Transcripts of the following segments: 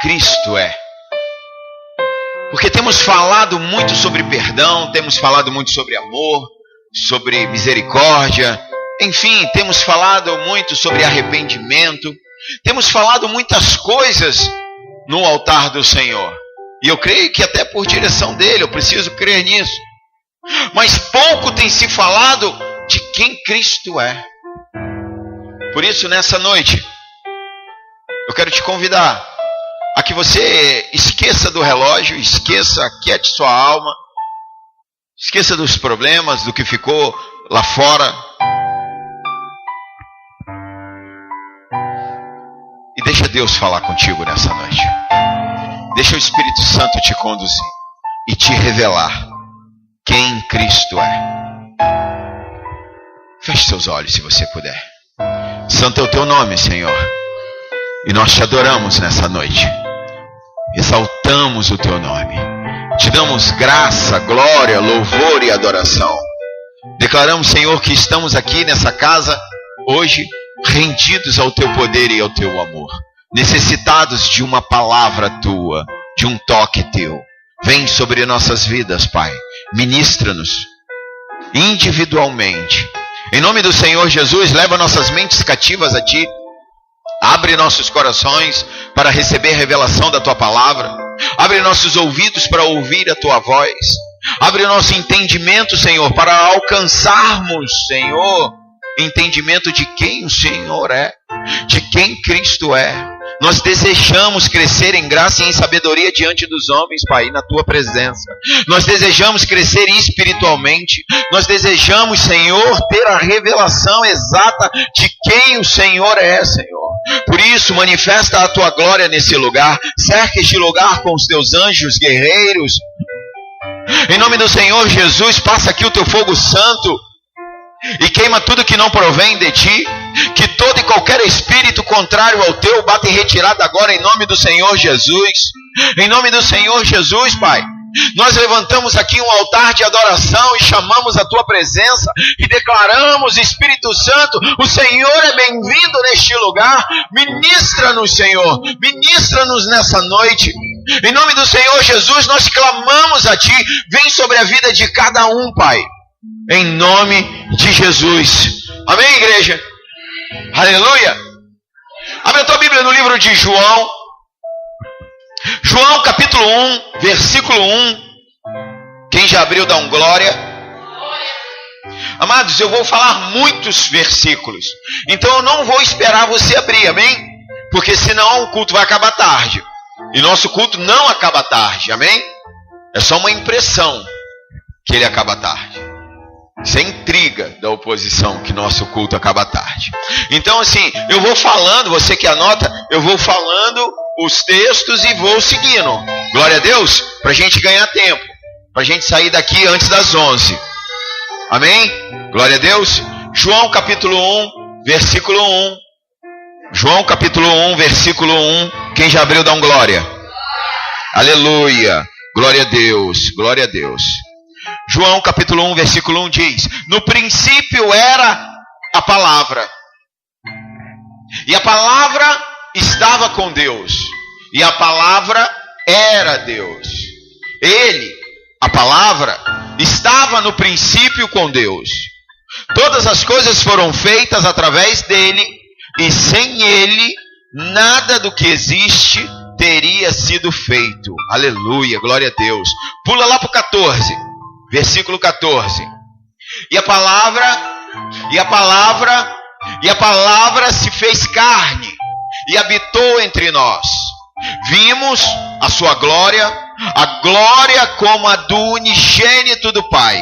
Cristo é. Porque temos falado muito sobre perdão, temos falado muito sobre amor, sobre misericórdia, enfim, temos falado muito sobre arrependimento, temos falado muitas coisas no altar do Senhor. E eu creio que até por direção dele, eu preciso crer nisso. Mas pouco tem se falado de quem Cristo é. Por isso, nessa noite, eu quero te convidar a que você esqueça do relógio, aquiete sua alma, esqueça dos problemas, do que ficou lá fora. E deixa Deus falar contigo nessa noite. Deixa o Espírito Santo te conduzir e te revelar quem Cristo é. Feche seus olhos se você puder. Santo é o teu nome, Senhor. E nós te adoramos nessa noite. Exaltamos o teu nome. Te damos graça, glória, louvor e adoração. Declaramos, Senhor, que estamos aqui nessa casa hoje rendidos ao teu poder e ao teu amor. Necessitados de uma palavra tua, de um toque teu. Vem sobre nossas vidas, Pai. Ministra-nos individualmente. Em nome do Senhor Jesus, leva nossas mentes cativas a ti. Abre nossos corações para receber a revelação da tua palavra. Abre nossos ouvidos para ouvir a tua voz. Abre nosso entendimento, Senhor, para alcançarmos, Senhor, entendimento de quem o Senhor é, de quem Cristo é. Nós desejamos crescer em graça e em sabedoria diante dos homens, Pai, na tua presença. Nós desejamos crescer espiritualmente. Nós desejamos, Senhor, ter a revelação exata de quem o Senhor é, Senhor. Por isso, manifesta a tua glória nesse lugar. Cerca este lugar com os teus anjos guerreiros. Em nome do Senhor Jesus, passa aqui o teu fogo santo e queima tudo que não provém de ti. Que todo e qualquer espírito contrário ao teu bata em retirada agora em nome do Senhor Jesus. Em nome do Senhor Jesus, Pai. Nós levantamos aqui um altar de adoração e chamamos a tua presença e declaramos, Espírito Santo, o Senhor é bem-vindo neste lugar. Ministra-nos, Senhor, ministra-nos nessa noite. Em nome do Senhor Jesus, nós clamamos a ti. Vem sobre a vida de cada um, Pai. Em nome de Jesus. Amém, igreja? Aleluia. Abre a tua Bíblia no livro de João. João capítulo 1, versículo 1. Quem já abriu, dá um glória. Amados, eu vou falar muitos versículos. Então eu não vou esperar você abrir, amém? Porque senão o culto vai acabar tarde. E nosso culto não acaba tarde, amém? É só uma impressão que ele acaba tarde. Isso é intriga da oposição, que nosso culto acaba tarde. Então assim, eu vou falando, você que anota, eu vou falando os textos e vou seguindo. Glória a Deus, para a gente ganhar tempo. Para a gente sair daqui antes das 11. Amém? Glória a Deus. João capítulo 1, versículo 1. João capítulo 1, versículo 1. Quem já abriu, dá um glória. Aleluia. Glória a Deus, glória a Deus. João capítulo 1, versículo 1 diz: no princípio era a palavra, e a palavra estava com Deus, e a palavra era Deus. Ele, a palavra, estava no princípio com Deus. Todas as coisas foram feitas através dele, e sem ele, nada do que existe teria sido feito. Aleluia, glória a Deus. Pula lá para o 14. Versículo 14. E a palavra se fez carne e habitou entre nós. Vimos a sua glória, a glória como a do unigênito do Pai,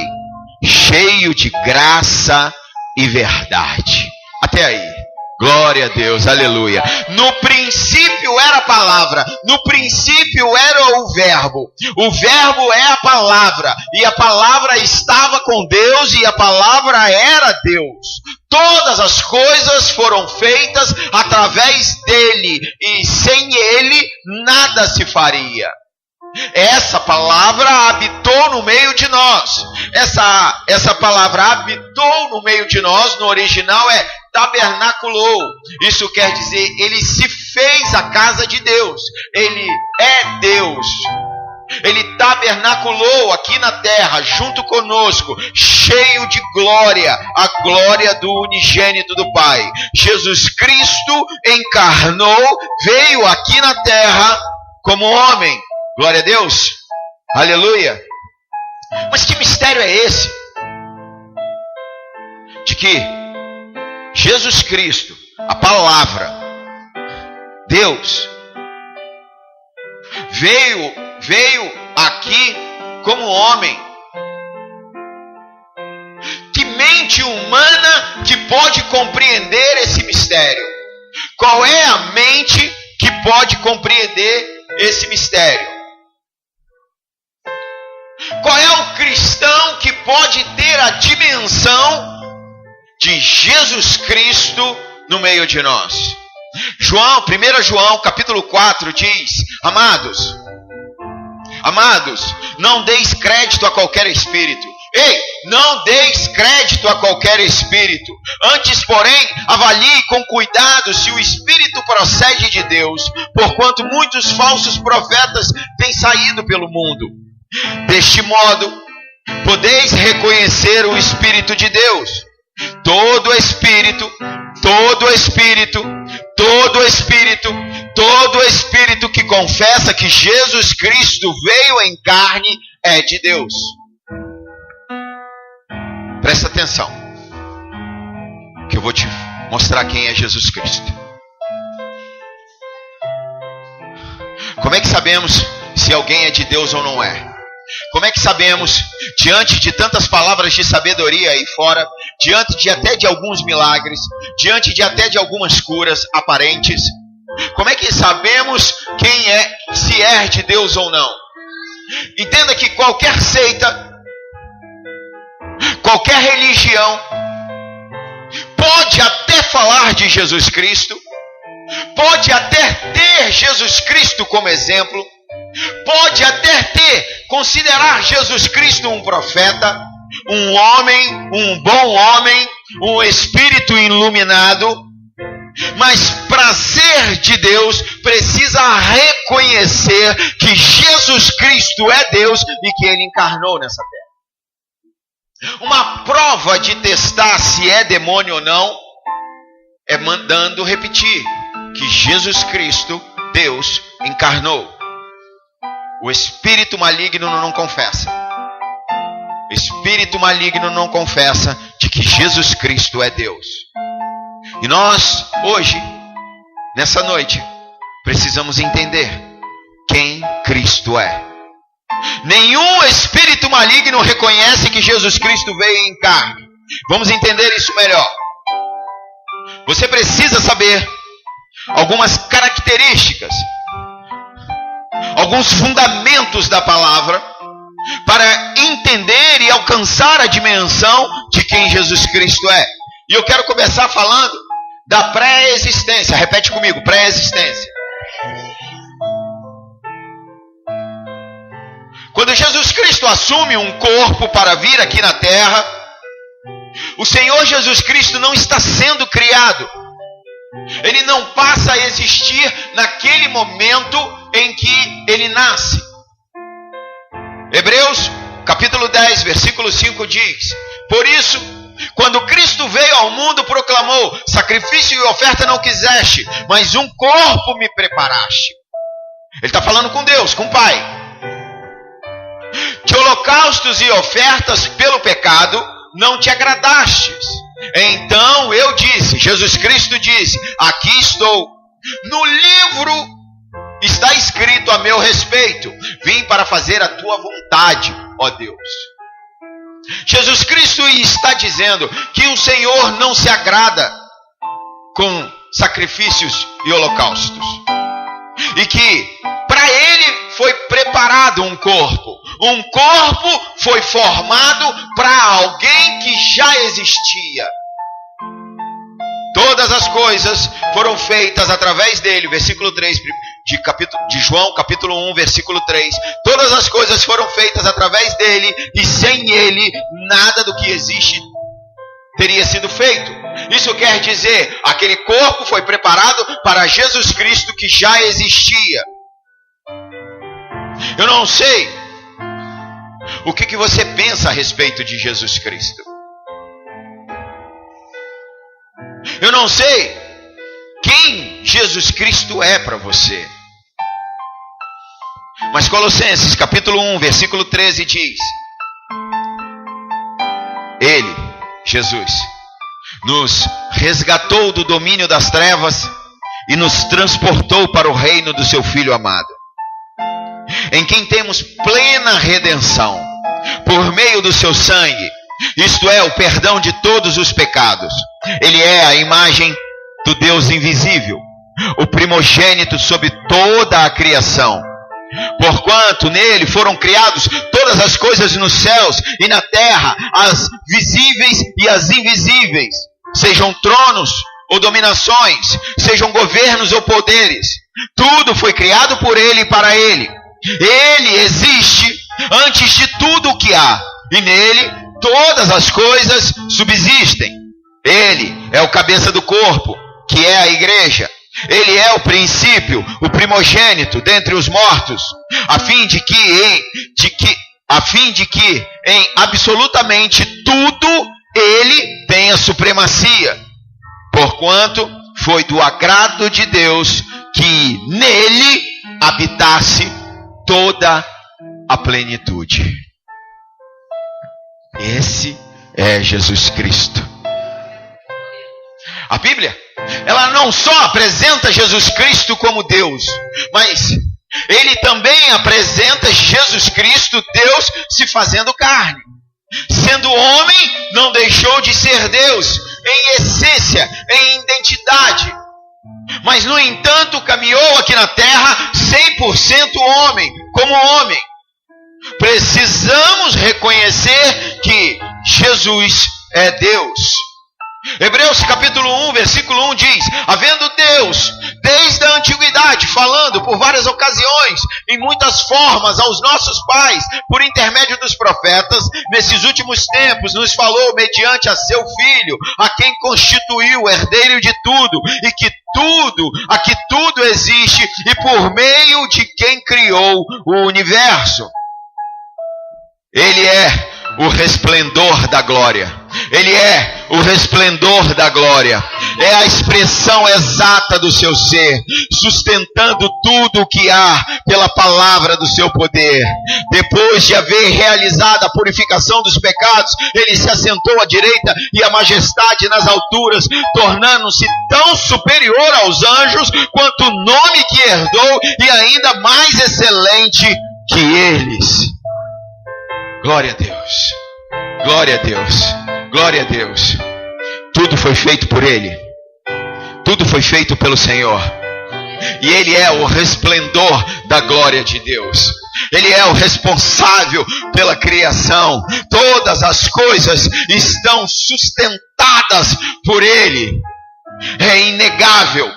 cheio de graça e verdade. Até aí. Glória a Deus, aleluia. No princípio era a palavra, no princípio era o verbo é a palavra, e a palavra estava com Deus, e a palavra era Deus. Todas as coisas foram feitas através dele, e sem ele nada se faria. Essa palavra habitou no meio de nós. Essa palavra habitou no meio de nós, no original é tabernaculou. Isso quer dizer, ele se fez fez a casa de Deus. Ele é Deus. Ele tabernaculou aqui na terra, junto conosco, cheio de glória, a glória do unigênito do Pai. Jesus Cristo encarnou, veio aqui na terra como homem. Glória a Deus. Aleluia. Mas que mistério é esse? De que Jesus Cristo, a palavra, Deus, veio aqui como homem. Que mente humana que pode compreender esse mistério? Qual é a mente que pode compreender esse mistério? Qual é o cristão que pode ter a dimensão de Jesus Cristo no meio de nós? 1 João capítulo 4 diz: Amados, não deis crédito a qualquer espírito. Ei, não deis crédito a qualquer espírito. Antes, porém, avalie com cuidado se o espírito procede de Deus, porquanto muitos falsos profetas têm saído pelo mundo. Deste modo, podeis reconhecer o Espírito de Deus. Todo espírito que confessa que Jesus Cristo veio em carne é de Deus. Presta atenção, que eu vou te mostrar quem é Jesus Cristo. Como é que sabemos se alguém é de Deus ou não é? Como é que sabemos, diante de tantas palavras de sabedoria aí fora, diante até de alguns milagres, diante até de algumas curas aparentes, como é que sabemos quem é, se é de Deus ou não? Entenda que qualquer seita, qualquer religião, pode até falar de Jesus Cristo, pode até ter Jesus Cristo como exemplo, pode até considerar Jesus Cristo um profeta, um homem, um bom homem, um espírito iluminado, mas para ser de Deus precisa reconhecer que Jesus Cristo é Deus e que Ele encarnou nessa terra. Uma prova de testar se é demônio ou não é mandando repetir que Jesus Cristo, Deus, encarnou. O espírito maligno não confessa. O espírito maligno não confessa de que Jesus Cristo é Deus. E nós, hoje, nessa noite, precisamos entender quem Cristo é. Nenhum espírito maligno reconhece que Jesus Cristo veio em carne. Vamos entender isso melhor. Você precisa saber algumas características, alguns fundamentos da palavra, para entender e alcançar a dimensão de quem Jesus Cristo é. E eu quero começar falando da pré-existência. Repete comigo, pré-existência. Quando Jesus Cristo assume um corpo para vir aqui na terra, o Senhor Jesus Cristo não está sendo criado. Ele não passa a existir naquele momento em que ele nasce. Hebreus capítulo 10, versículo 5 diz: Por isso, quando Cristo veio ao mundo, proclamou: sacrifício e oferta não quiseste, mas um corpo me preparaste. Ele está falando com Deus, com o Pai. De holocaustos e ofertas pelo pecado não te agradastes. Então eu disse, Jesus Cristo disse: aqui estou. No livro está escrito a meu respeito: vim para fazer a tua vontade, ó Deus. Jesus Cristo está dizendo que o Senhor não se agrada com sacrifícios e holocaustos. E que para Ele foi preparado um corpo. Um corpo foi formado para alguém que já existia. Todas as coisas foram feitas através dele. Versículo 3 de João, capítulo 1, versículo 3. Todas as coisas foram feitas através dele, e sem ele, nada do que existe teria sido feito. Isso quer dizer, aquele corpo foi preparado para Jesus Cristo que já existia. Eu não sei o que você pensa a respeito de Jesus Cristo. Eu não sei quem Jesus Cristo é para você. Mas Colossenses capítulo 1, versículo 13 diz: Ele, Jesus, nos resgatou do domínio das trevas e nos transportou para o reino do seu Filho amado, em quem temos plena redenção, por meio do seu sangue, isto é, o perdão de todos os pecados. Ele é a imagem do Deus invisível, o primogênito sobre toda a criação. Porquanto nele foram criados todas as coisas nos céus e na terra, as visíveis e as invisíveis, sejam tronos ou dominações, sejam governos ou poderes. Tudo foi criado por ele e para ele. Ele existe antes de tudo o que há, e nele todas as coisas subsistem. Ele é o cabeça do corpo, que é a igreja. Ele é o princípio, o primogênito dentre os mortos, a fim de que em absolutamente tudo ele tenha supremacia. Porquanto foi do agrado de Deus que nele habitasse toda a plenitude. Esse é Jesus Cristo. A Bíblia, ela não só apresenta Jesus Cristo como Deus, mas ele também apresenta Jesus Cristo, Deus se fazendo carne. Sendo homem, não deixou de ser Deus em essência, em identidade. Mas, no entanto, caminhou aqui na terra 100% homem, como homem. Precisamos reconhecer que Jesus é Deus. Hebreus capítulo 1, versículo 1 diz: havendo Deus, desde a antiguidade, falando por várias ocasiões, em muitas formas, aos nossos pais, por intermédio dos profetas, nesses últimos tempos, nos falou mediante a seu Filho, a quem constituiu o herdeiro de tudo, e que tudo existe, e por meio de quem criou o universo. Ele é o resplendor da glória. Ele é o resplendor da glória. É a expressão exata do seu ser, sustentando tudo o que há pela palavra do seu poder. Depois de haver realizado a purificação dos pecados, ele se assentou à direita e à majestade nas alturas, tornando-se tão superior aos anjos quanto o nome que herdou, e ainda mais excelente que eles. Glória a Deus, glória a Deus, glória a Deus. Tudo foi feito por Ele, tudo foi feito pelo Senhor, e Ele é o resplendor da glória de Deus. Ele é o responsável pela criação. Todas as coisas estão sustentadas por Ele. É inegável.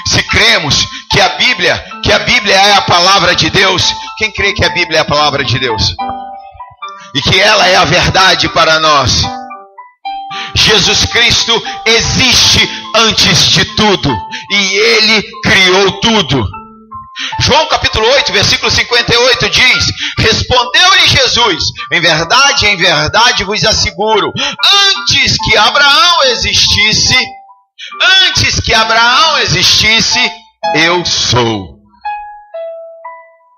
Se cremos que a Bíblia é a palavra de Deus, quem crê que a Bíblia é a palavra de Deus? E que ela é a verdade para nós. Jesus Cristo existe antes de tudo, e Ele criou tudo. João capítulo 8, versículo 58 diz: respondeu-lhe Jesus: em verdade vos asseguro, antes que Abraão existisse, eu sou.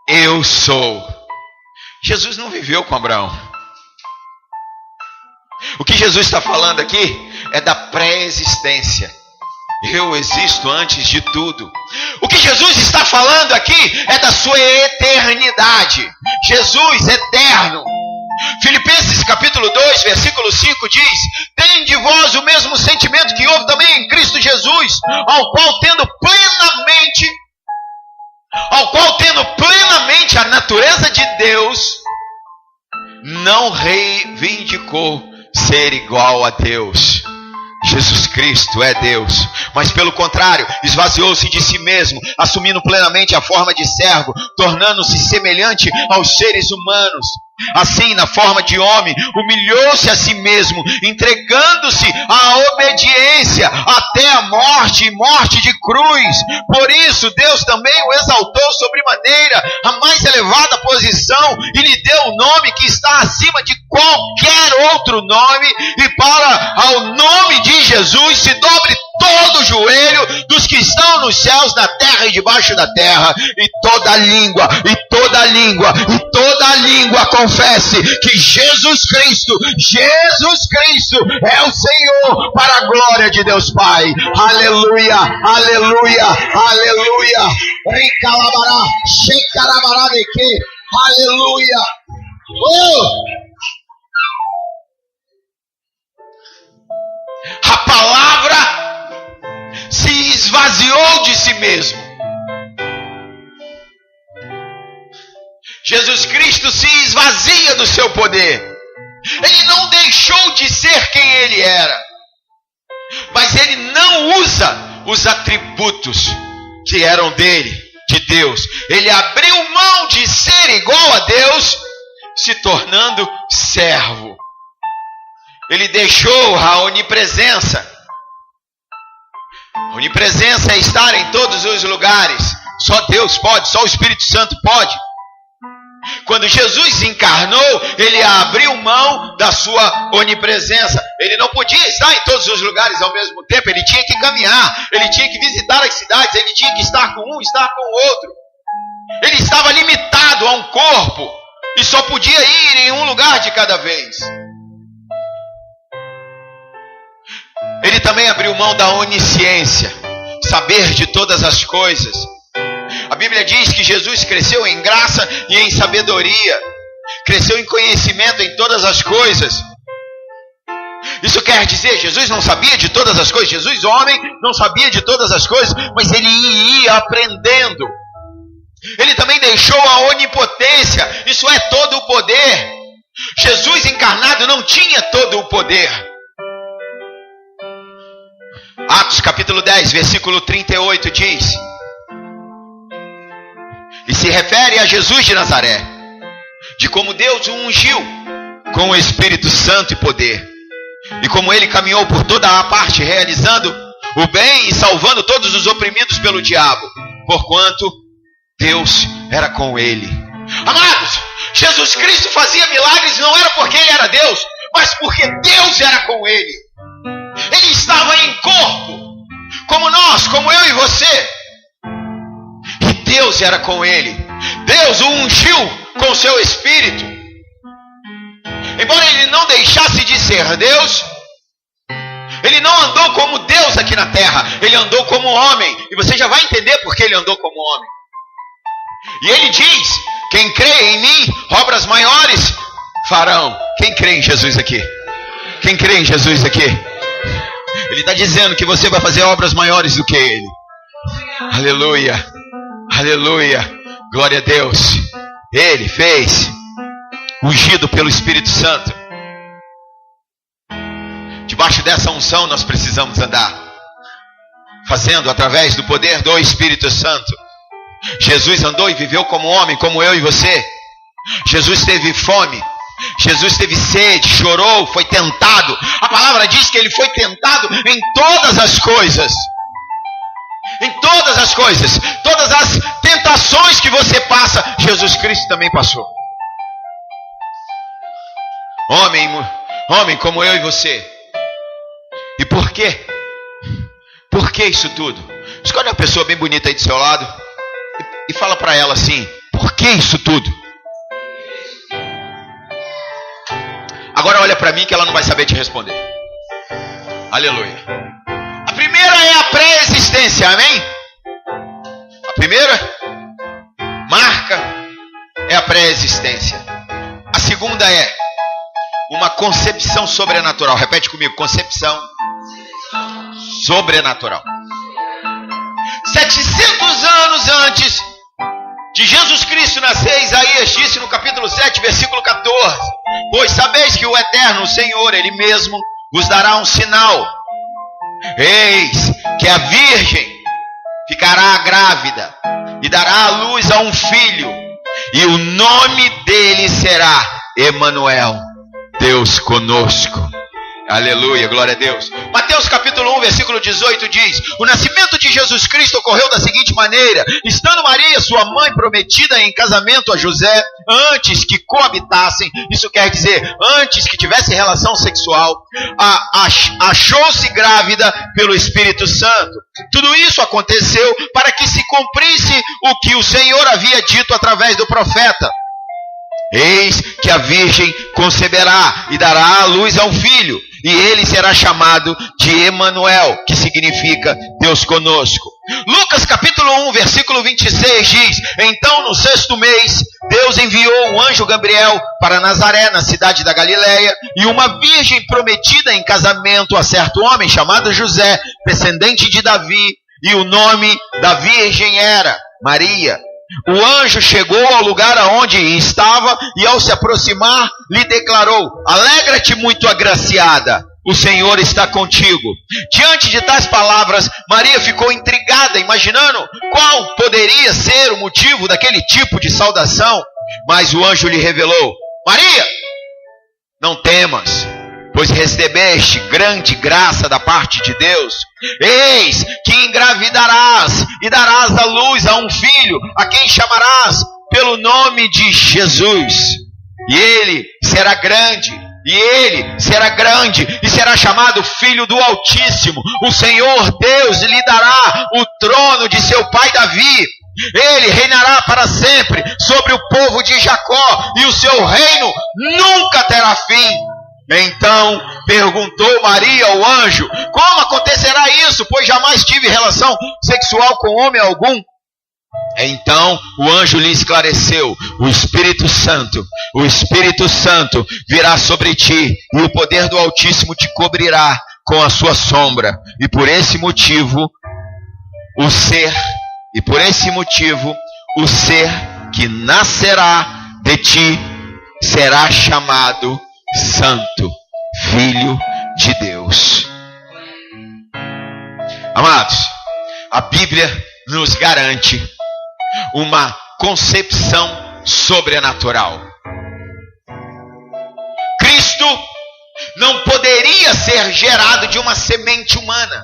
Eu sou. Jesus não viveu com Abraão. O que Jesus está falando aqui é da pré-existência. Eu existo antes de tudo. O que Jesus está falando aqui é da sua eternidade. Jesus eterno. Filipenses capítulo 2, versículo 5 diz: tem de vós o mesmo sentimento que houve também em Cristo Jesus, ao qual tendo plenamente a natureza de Deus, não reivindicou ser igual a Deus. Jesus Cristo é Deus, mas pelo contrário, esvaziou-se de si mesmo, assumindo plenamente a forma de servo, tornando-se semelhante aos seres humanos. Assim, na forma de homem, humilhou-se a si mesmo, entregando-se à obediência até a morte, e morte de cruz. Por isso, Deus também o exaltou sobremaneira a mais elevada posição e lhe deu o nome que está acima de qualquer outro nome, e para ao nome de Jesus se dobre todo o joelho dos que estão nos céus, na terra e debaixo da terra, e toda língua confesse que Jesus Cristo é o Senhor, para a glória de Deus Pai. Aleluia, aleluia, aleluia. Ricalabará, shekarabará deke. Aleluia. A palavra se esvaziou de si mesmo. Jesus Cristo se esvazia do seu poder. Ele não deixou de ser quem ele era, mas ele não usa os atributos que eram dele, de Deus. Ele abriu mão de ser igual a Deus, se tornando servo. Ele deixou a onipresença. A onipresença é estar em todos os lugares. Só Deus pode, só o Espírito Santo pode. Quando Jesus encarnou, ele abriu mão da sua onipresença. Ele não podia estar em todos os lugares ao mesmo tempo. Ele tinha que caminhar, ele tinha que visitar as cidades, ele tinha que estar com um, estar com o outro. Ele estava limitado a um corpo e só podia ir em um lugar de cada vez. Ele também abriu mão da onisciência, saber de todas as coisas. A Bíblia diz que Jesus cresceu em graça e em sabedoria, cresceu em conhecimento em todas as coisas. Isso quer dizer, Jesus não sabia de todas as coisas. Jesus, homem, não sabia de todas as coisas, mas ele ia aprendendo. Ele também deixou a onipotência, isso é, todo o poder. Jesus encarnado não tinha todo o poder. Atos capítulo 10, versículo 38 diz: e se refere a Jesus de Nazaré, de como Deus o ungiu com o Espírito Santo e poder, e como ele caminhou por toda a parte, realizando o bem e salvando todos os oprimidos pelo diabo, porquanto Deus era com ele. Amados, Jesus Cristo fazia milagres não era porque ele era Deus, mas porque Deus era com ele. Ele estava em corpo, como nós, como eu e você. E Deus era com ele. Deus o ungiu com o seu Espírito. Embora ele não deixasse de ser Deus, ele não andou como Deus aqui na terra. Ele andou como homem. E você já vai entender por que ele andou como homem. E ele diz: quem crê em mim, obras maiores farão. Quem crê em Jesus aqui? Quem crê em Jesus aqui? Ele está dizendo que você vai fazer obras maiores do que ele. Aleluia, aleluia, glória a Deus. Ele fez, ungido pelo Espírito Santo. Debaixo dessa unção nós precisamos andar, fazendo através do poder do Espírito Santo. Jesus andou e viveu como homem, como eu e você. Jesus teve fome, Jesus teve sede, chorou, foi tentado. A palavra diz que ele foi tentado em todas as coisas. Em todas as coisas, todas as tentações que você passa, Jesus Cristo também passou. Homem como eu e você. E por quê? Por que isso tudo? Escolhe uma pessoa bem bonita aí do seu lado e fala para ela assim: por que isso tudo? Agora olha para mim que ela não vai saber te responder. Aleluia. A primeira é a pré-existência, amém? A primeira marca é a pré-existência. A segunda é uma concepção sobrenatural. Repete comigo: concepção sobrenatural. 700 anos antes de Jesus Cristo nascer, Isaías disse no capítulo 7, versículo 14: pois sabeis que o Eterno, o Senhor, Ele mesmo vos dará um sinal. Eis que a virgem ficará grávida e dará à luz a um filho, e o nome dele será Emanuel, Deus conosco. Aleluia, glória a Deus. Mateus capítulo 1, versículo 18 diz: o nascimento de Jesus Cristo ocorreu da seguinte maneira: estando Maria, sua mãe, prometida em casamento a José, antes que coabitassem, isso quer dizer, antes que tivesse relação sexual, achou-se grávida pelo Espírito Santo. Tudo isso aconteceu para que se cumprisse o que o Senhor havia dito através do profeta: eis que a virgem conceberá e dará à luz a um filho, e ele será chamado de Emanuel, que significa Deus conosco. Lucas capítulo 1, versículo 26 diz: então no 6º mês, Deus enviou o anjo Gabriel para Nazaré, na cidade da Galileia, e uma virgem prometida em casamento a certo homem chamado José, descendente de Davi, e o nome da virgem era Maria. O anjo chegou ao lugar aonde estava e, ao se aproximar, lhe declarou: alegra-te, muito agraciada, o Senhor está contigo. Diante de tais palavras, Maria ficou intrigada, imaginando qual poderia ser o motivo daquele tipo de saudação. Mas o anjo lhe revelou: Maria, não temas, pois recebeste grande graça da parte de Deus. Eis que engravidarás e darás à luz a um filho, a quem chamarás pelo nome de Jesus. E ele será grande e será chamado Filho do Altíssimo. O Senhor Deus lhe dará o trono de seu pai Davi. Ele reinará para sempre sobre o povo de Jacó, e o seu reino nunca terá fim. Então perguntou Maria ao anjo: como acontecerá isso, pois jamais tive relação sexual com homem algum? Então o anjo lhe esclareceu: o Espírito Santo virá sobre ti, e o poder do Altíssimo te cobrirá com a sua sombra, e por esse motivo o ser que nascerá de ti será chamado Santo, Filho de Deus. Amados, a Bíblia nos garante uma concepção sobrenatural. Cristo não poderia ser gerado de uma semente humana,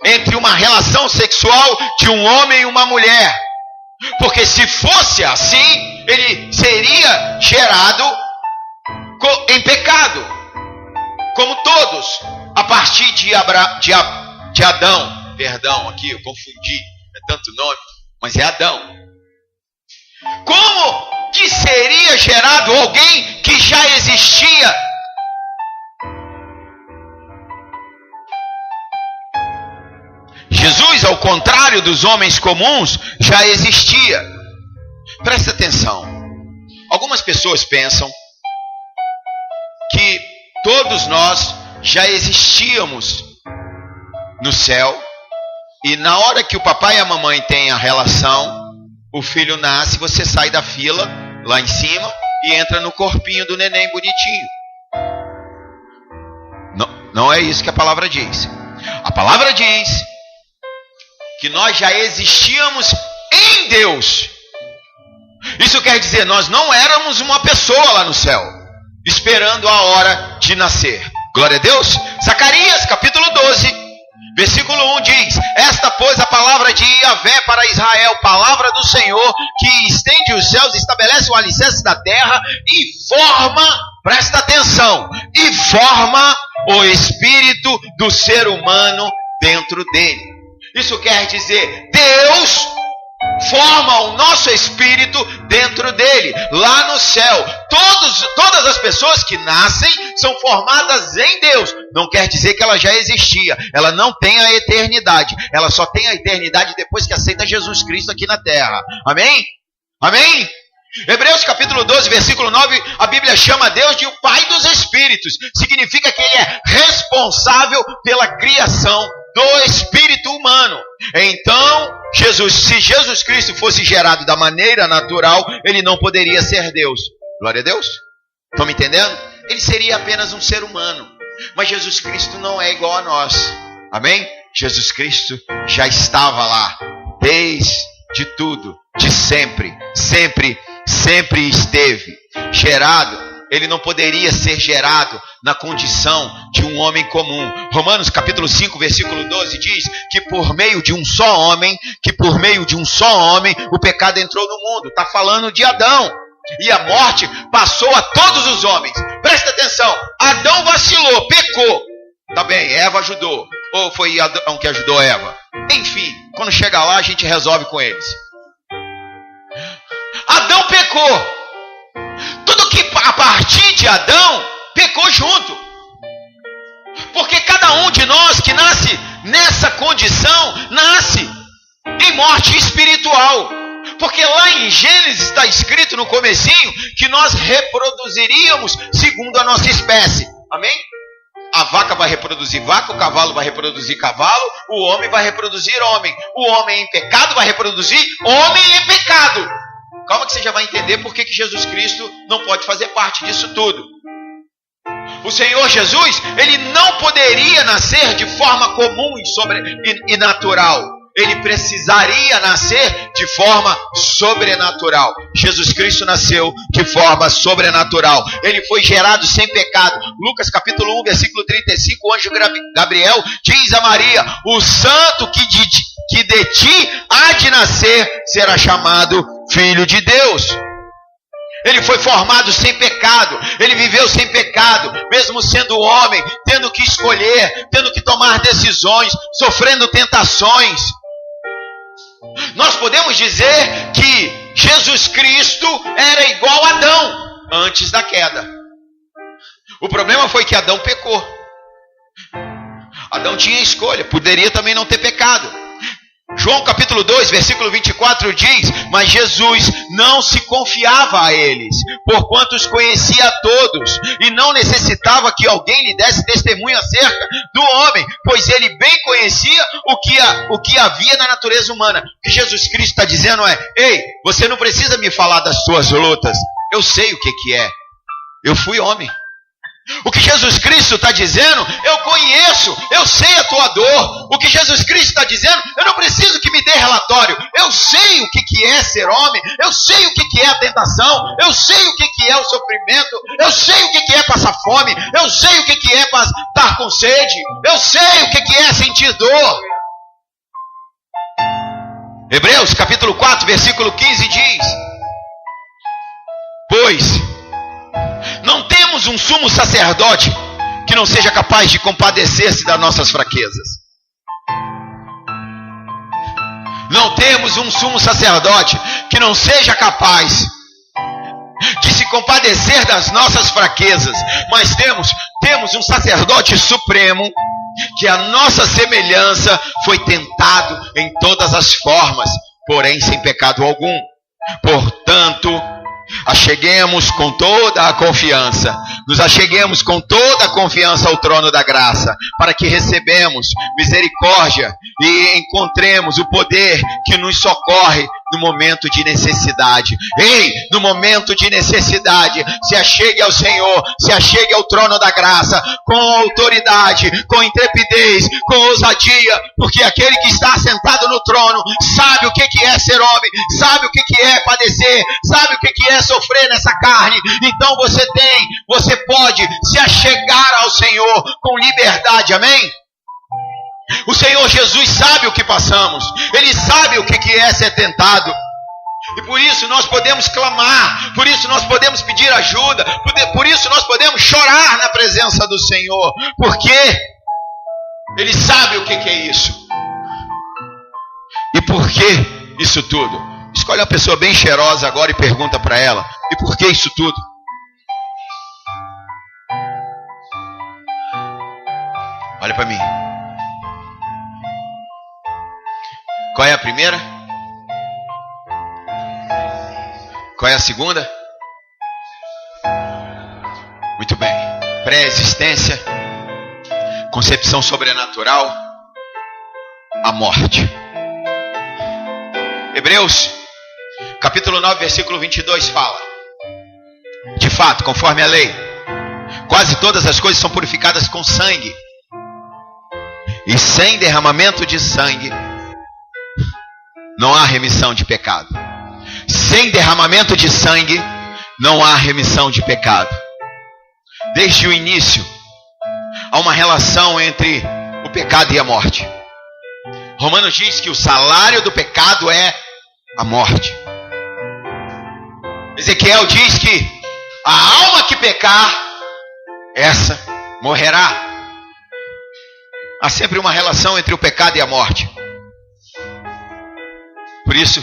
entre uma relação sexual de um homem e uma mulher, porque se fosse assim, ele seria gerado em pecado, como todos, a partir de Adão. Perdão, aqui eu confundi, é tanto nome, mas é Adão. Como que seria gerado alguém que já existia? Jesus, ao contrário dos homens comuns, já existia. Presta atenção. Algumas pessoas pensam que todos nós já existíamos no céu, e na hora que o papai e a mamãe têm a relação, o filho nasce, você sai da fila lá em cima e entra no corpinho do neném bonitinho. Não é isso que a palavra diz. A palavra diz que nós já existíamos em Deus. Isso quer dizer, nós não éramos uma pessoa lá no céu, esperando a hora de nascer. Glória a Deus. Zacarias capítulo 12, versículo 1 diz: esta, pois, a palavra de Yahvé para Israel, palavra do Senhor, que estende os céus, estabelece o alicerce da terra e forma, presta atenção, e forma o espírito do ser humano dentro dele. Isso quer dizer, Deus forma o nosso espírito dentro dele, lá no céu. Todas as pessoas que nascem são formadas em Deus. Não quer dizer que ela já existia. Ela não tem a eternidade. Ela só tem a eternidade depois que aceita Jesus Cristo aqui na terra. Amém? Amém? Hebreus capítulo 12, versículo 9, a Bíblia chama Deus de o Pai dos Espíritos. Significa que Ele é responsável pela criação do espírito humano. Então, se Jesus Cristo fosse gerado da maneira natural, Ele não poderia ser Deus. Glória a Deus. Estão me entendendo? Ele seria apenas um ser humano. Mas Jesus Cristo não é igual a nós. Amém? Jesus Cristo já estava lá, desde tudo, de sempre esteve gerado ele não poderia ser gerado na condição de um homem comum. Romanos capítulo 5, versículo 12 diz que por meio de um só homem, o pecado entrou no mundo. Está falando de Adão. E a morte passou a todos os homens. Presta atenção, Adão vacilou, pecou. Tá bem, Eva ajudou. Ou foi Adão que ajudou Eva? Enfim, quando chegar lá a gente resolve com eles. Adão pecou. Tudo que a partir de Adão pecou junto. Porque cada um de nós que nasce nessa condição, nasce em morte espiritual. Porque lá em Gênesis está escrito no comecinho que nós reproduziríamos segundo a nossa espécie. Amém? A vaca vai reproduzir vaca, o cavalo vai reproduzir cavalo, o homem vai reproduzir homem. O homem em pecado vai reproduzir homem em pecado. Calma que você já vai entender por que Jesus Cristo não pode fazer parte disso tudo. O Senhor Jesus, ele não poderia nascer de forma comum e natural. Ele precisaria nascer de forma sobrenatural. Jesus Cristo nasceu de forma sobrenatural. Ele foi gerado sem pecado. Lucas capítulo 1, versículo 35, o anjo Gabriel diz a Maria: o santo que de ti há de nascer será chamado Filho de Deus. Ele foi formado sem pecado, ele viveu sem pecado, mesmo sendo homem, tendo que escolher, tendo que tomar decisões, sofrendo tentações. Nós podemos dizer que Jesus Cristo era igual a Adão antes da queda. O problema foi que Adão pecou. Adão tinha escolha, poderia também não ter pecado. João capítulo 2, versículo 24 diz: mas Jesus não se confiava a eles, porquanto os conhecia a todos, e não necessitava que alguém lhe desse testemunho acerca do homem, pois ele bem conhecia o que havia na natureza humana. O que Jesus Cristo está dizendo é: ei, você não precisa me falar das suas lutas, eu sei o que é, eu fui homem. O que Jesus Cristo está dizendo, eu conheço, eu sei a tua dor. O que Jesus Cristo está dizendo, eu não preciso que me dê relatório. Eu sei o que é ser homem, eu sei o que é a tentação, eu sei o que é o sofrimento, eu sei o que é passar fome, eu sei o que é estar com sede, eu sei o que é sentir dor. Hebreus capítulo 4, versículo 15 diz: pois não temos um sumo sacerdote que não seja capaz de compadecer-se das nossas fraquezas. Não temos um sumo sacerdote que não seja capaz de se compadecer das nossas fraquezas, mas temos um sacerdote supremo que a nossa semelhança foi tentado em todas as formas, porém sem pecado algum. Portanto, acheguemos com toda a confiança, nos acheguemos com toda a confiança ao trono da graça, para que recebemos misericórdia e encontremos o poder que nos socorre no momento de necessidade. Ei, no momento de necessidade, se achegue ao Senhor, se achegue ao trono da graça, com autoridade, com intrepidez, com ousadia, porque aquele que está sentado no trono sabe o que é ser homem, sabe o que é padecer, sabe o que é sofrer nessa carne. Então você pode se achegar ao Senhor com liberdade, amém? O Senhor Jesus sabe o que passamos, Ele sabe o que é ser tentado, e por isso nós podemos clamar, por isso nós podemos pedir ajuda, por isso nós podemos chorar na presença do Senhor, porque Ele sabe o que é isso. E por que isso tudo? Escolhe uma pessoa bem cheirosa agora e pergunta para ela: e por que isso tudo? Olha para mim. Qual é a primeira? Qual é a segunda? Muito bem. Pré-existência, concepção sobrenatural, a morte. Hebreus capítulo 9, versículo 22 fala: de fato, conforme a lei, quase todas as coisas são purificadas com sangue, e sem derramamento de sangue não há remissão de pecado. Sem derramamento de sangue não há remissão de pecado. desde o início, há uma relação entre o pecado e a morte. Romanos diz que o salário do pecado é a morte. Ezequiel diz que a alma que pecar, essa morrerá. Há sempre uma relação entre o pecado e a morte. Por isso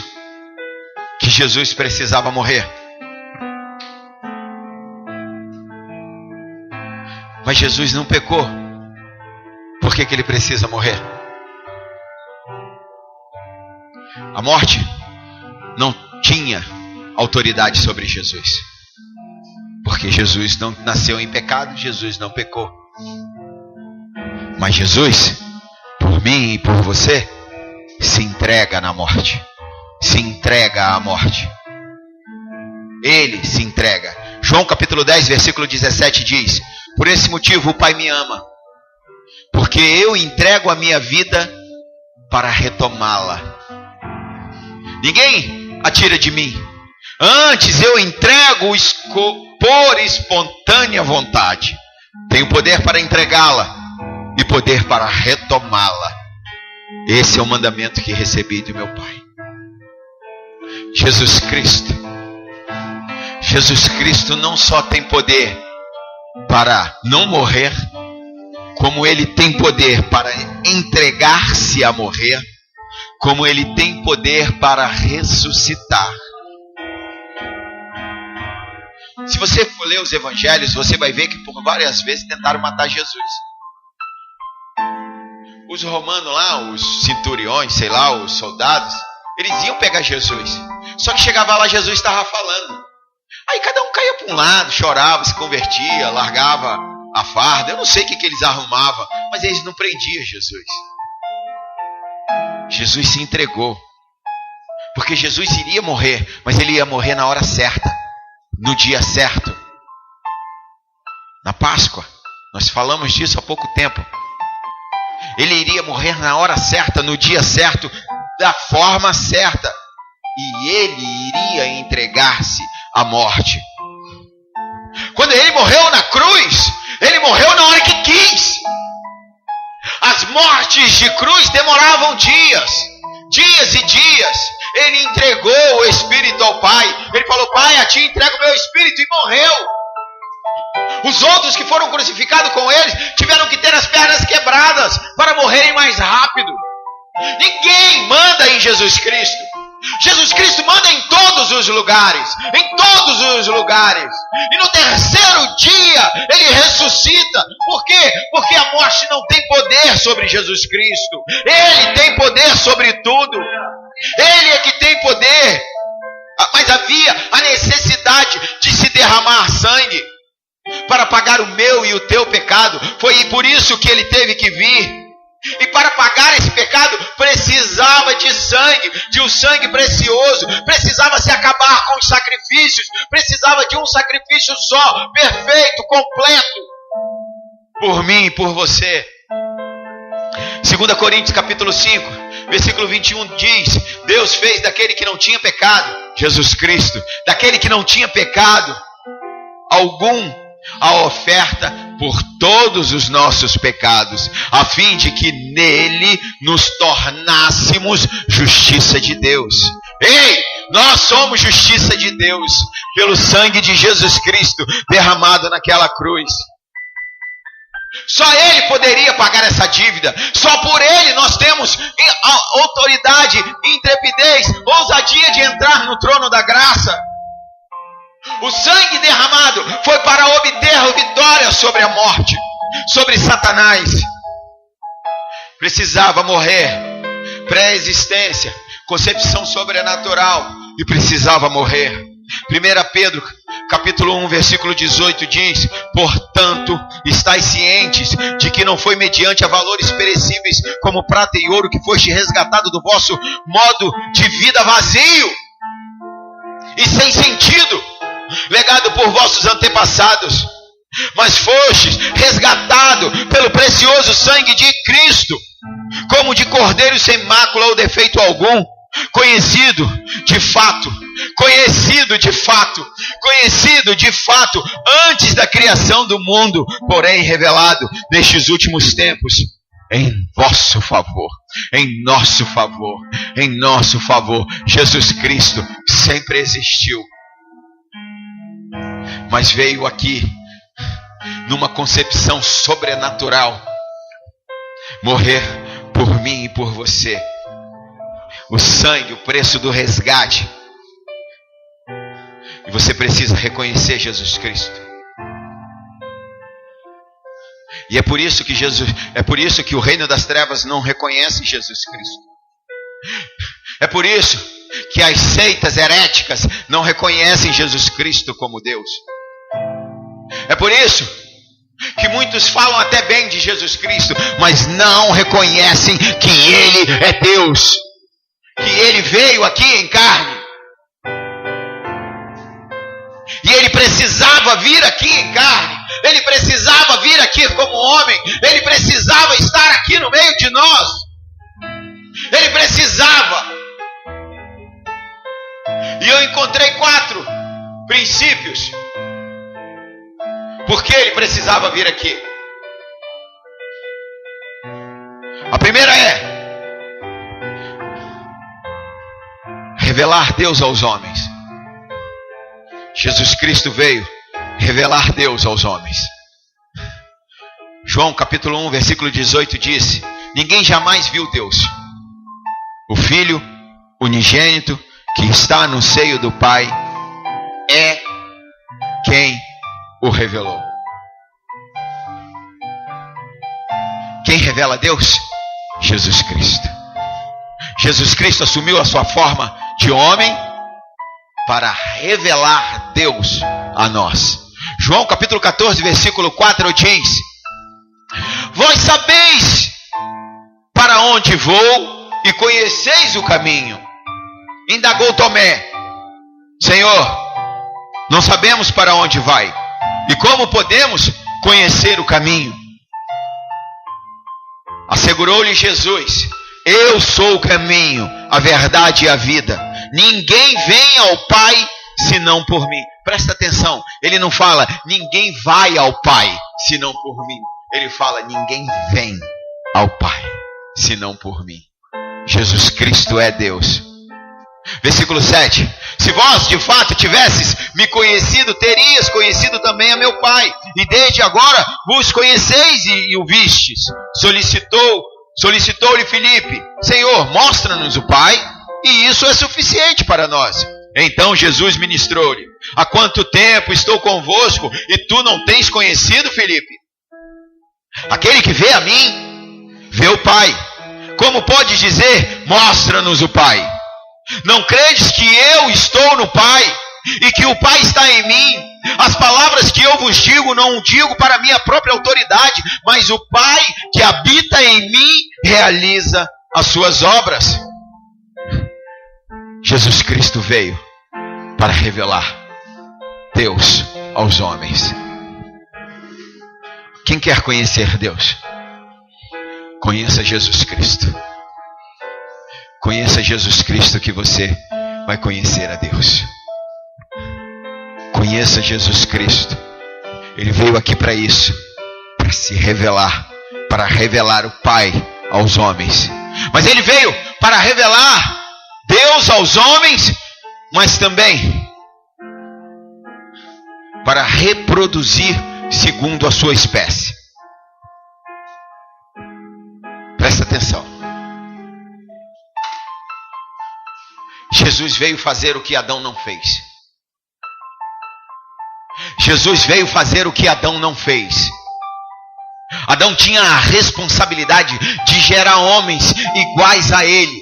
que Jesus precisava morrer. Mas Jesus não pecou. Por que ele precisa morrer? A morte não tinha autoridade sobre Jesus. Porque Jesus não nasceu em pecado, Jesus não pecou. Mas Jesus, por mim e por você, se entrega na morte. Se entrega à morte. Ele se entrega. João capítulo 10, versículo 17 diz: por esse motivo o Pai me ama, porque eu entrego a minha vida para retomá-la. Ninguém a tira de mim. Antes eu entrego por espontânea vontade. Tenho poder para entregá-la e poder para retomá-la. Esse é o mandamento que recebi do meu Pai. Jesus Cristo não só tem poder para não morrer, como ele tem poder para entregar-se a morrer, como ele tem poder para ressuscitar. Se você for ler os evangelhos, você vai ver que por várias vezes tentaram matar Jesus. Os romanos lá, os centuriões, sei lá, os soldados, eles iam pegar Jesus. Só que chegava lá, Jesus estava falando. Aí cada um caía para um lado, chorava, se convertia, largava a farda. Eu não sei o que eles arrumavam, mas eles não prendiam Jesus. Jesus se entregou. Porque Jesus iria morrer, mas ele ia morrer na hora certa, no dia certo. Na Páscoa, nós falamos disso há pouco tempo. Ele iria morrer na hora certa, no dia certo, da forma certa. E ele iria entregar-se à morte. Quando ele morreu na cruz, ele morreu na hora que quis. As mortes de cruz demoravam dias e dias. Ele entregou o Espírito ao Pai. Ele falou: Pai, a ti entrego o meu Espírito, e morreu. Os outros que foram crucificados com eles tiveram que ter as pernas quebradas para morrerem mais rápido. Ninguém manda em Jesus Cristo. Jesus Cristo manda em todos os lugares. Em todos os lugares. E no terceiro dia ele ressuscita. Por quê? Porque a morte não tem poder sobre Jesus Cristo. Ele tem poder sobre tudo. Ele é que tem poder. Mas havia a necessidade de se derramar sangue para pagar o meu e o teu pecado. Foi por isso que ele teve que vir. E para pagar esse pecado precisava de sangue, de um sangue precioso. Precisava se acabar com os sacrifícios. Precisava de um sacrifício só, perfeito, completo, por mim e por você. 2 Coríntios capítulo 5, versículo 21 diz: Deus fez daquele que não tinha pecado, Jesus Cristo, daquele que não tinha pecado algum, a oferta por todos os nossos pecados, a fim de que nele nos tornássemos justiça de Deus. Ei, nós somos justiça de Deus pelo sangue de Jesus Cristo derramado naquela cruz. Só Ele poderia pagar essa dívida. Só por Ele nós temos autoridade, intrepidez, ousadia de entrar no trono da graça. O sangue derramado foi para obter a vitória sobre a morte, sobre Satanás. Precisava morrer, pré-existência, concepção sobrenatural, e precisava morrer. 1 Pedro capítulo 1, versículo 18 diz: portanto, estais cientes de que não foi mediante a valores perecíveis como prata e ouro que foste resgatado do vosso modo de vida vazio e sem sentido, legado por vossos antepassados, mas fostes resgatado pelo precioso sangue de Cristo, como de cordeiro sem mácula ou defeito algum, conhecido de fato, antes da criação do mundo, porém revelado nestes últimos tempos, em vosso favor, em nosso favor. Jesus Cristo sempre existiu, mas veio aqui numa concepção sobrenatural, morrer por mim e por você. O sangue, o preço do resgate. E você precisa reconhecer Jesus Cristo. E é por isso que o reino das trevas não reconhece Jesus Cristo. É por isso que as seitas heréticas não reconhecem Jesus Cristo como Deus. É por isso que muitos falam até bem de Jesus Cristo, mas não reconhecem que Ele é Deus, que Ele veio aqui em carne, e Ele precisava vir aqui em carne, Ele precisava vir aqui como homem, Ele precisava estar aqui no meio de nós, Ele precisava. E eu encontrei 4 princípios porque Ele precisava vir aqui. A primeira é revelar Deus aos homens. Jesus Cristo veio revelar Deus aos homens. João capítulo 1, versículo 18 diz: ninguém jamais viu Deus. O Filho unigênito que está no seio do Pai é quem o revelou. Quem revela Deus? Jesus Cristo. Jesus Cristo assumiu a sua forma de homem para revelar Deus a nós. João capítulo 14, versículo 4 diz: vós sabeis para onde vou e conheceis o caminho. Indagou Tomé: Senhor, não sabemos para onde vai, e como podemos conhecer o caminho? Assegurou-lhe Jesus: eu sou o caminho, a verdade e a vida. Ninguém vem ao Pai senão por mim. Presta atenção, ele não fala ninguém vai ao Pai senão por mim. Ele fala ninguém vem ao Pai senão por mim. Jesus Cristo é Deus. Versículo 7: se vós de fato tivesses me conhecido, terias conhecido também a meu Pai, e desde agora vos conheceis e o vistes. Solicitou-lhe Filipe: Senhor, mostra-nos o Pai, e isso é suficiente para nós. Então Jesus ministrou-lhe: há quanto tempo estou convosco e tu não tens conhecido, Filipe? Aquele que vê a mim, vê o Pai. Como podes dizer, mostra-nos o Pai? Não credes que eu estou no Pai e que o Pai está em mim? As palavras que eu vos digo, não digo para minha própria autoridade, mas o Pai que habita em mim realiza as suas obras. Jesus Cristo veio para revelar Deus aos homens. Quem quer conhecer Deus? Conheça Jesus Cristo. Conheça Jesus Cristo que você vai conhecer a Deus. Conheça Jesus Cristo. Ele veio aqui para isso, para se revelar, para revelar o Pai aos homens. Mas ele veio para revelar Deus aos homens, mas também para reproduzir segundo a sua espécie. Presta atenção. Jesus veio fazer o que Adão não fez. Jesus veio fazer o que Adão não fez. Adão tinha a responsabilidade de gerar homens iguais a ele.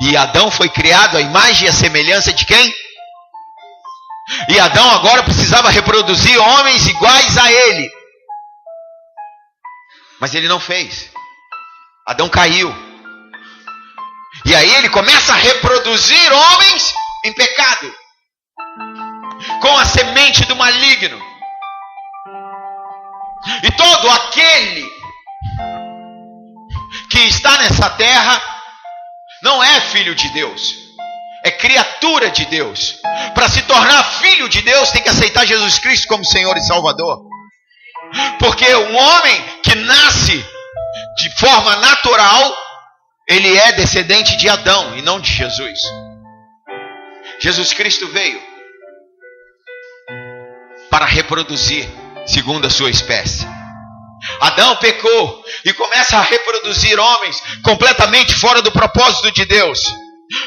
E Adão foi criado à imagem e à semelhança de quem? E Adão agora precisava reproduzir homens iguais a ele. Mas ele não fez. Adão caiu. E aí ele começa a reproduzir homens em pecado, com a semente do maligno. E todo aquele que está nessa terra não é filho de Deus, é criatura de Deus. Para se tornar filho de Deus, tem que aceitar Jesus Cristo como Senhor e Salvador. Porque um homem que nasce de forma natural, ele é descendente de Adão e não de Jesus. Jesus Cristo veio para reproduzir segundo a sua espécie. Adão pecou e começa a reproduzir homens completamente fora do propósito de Deus.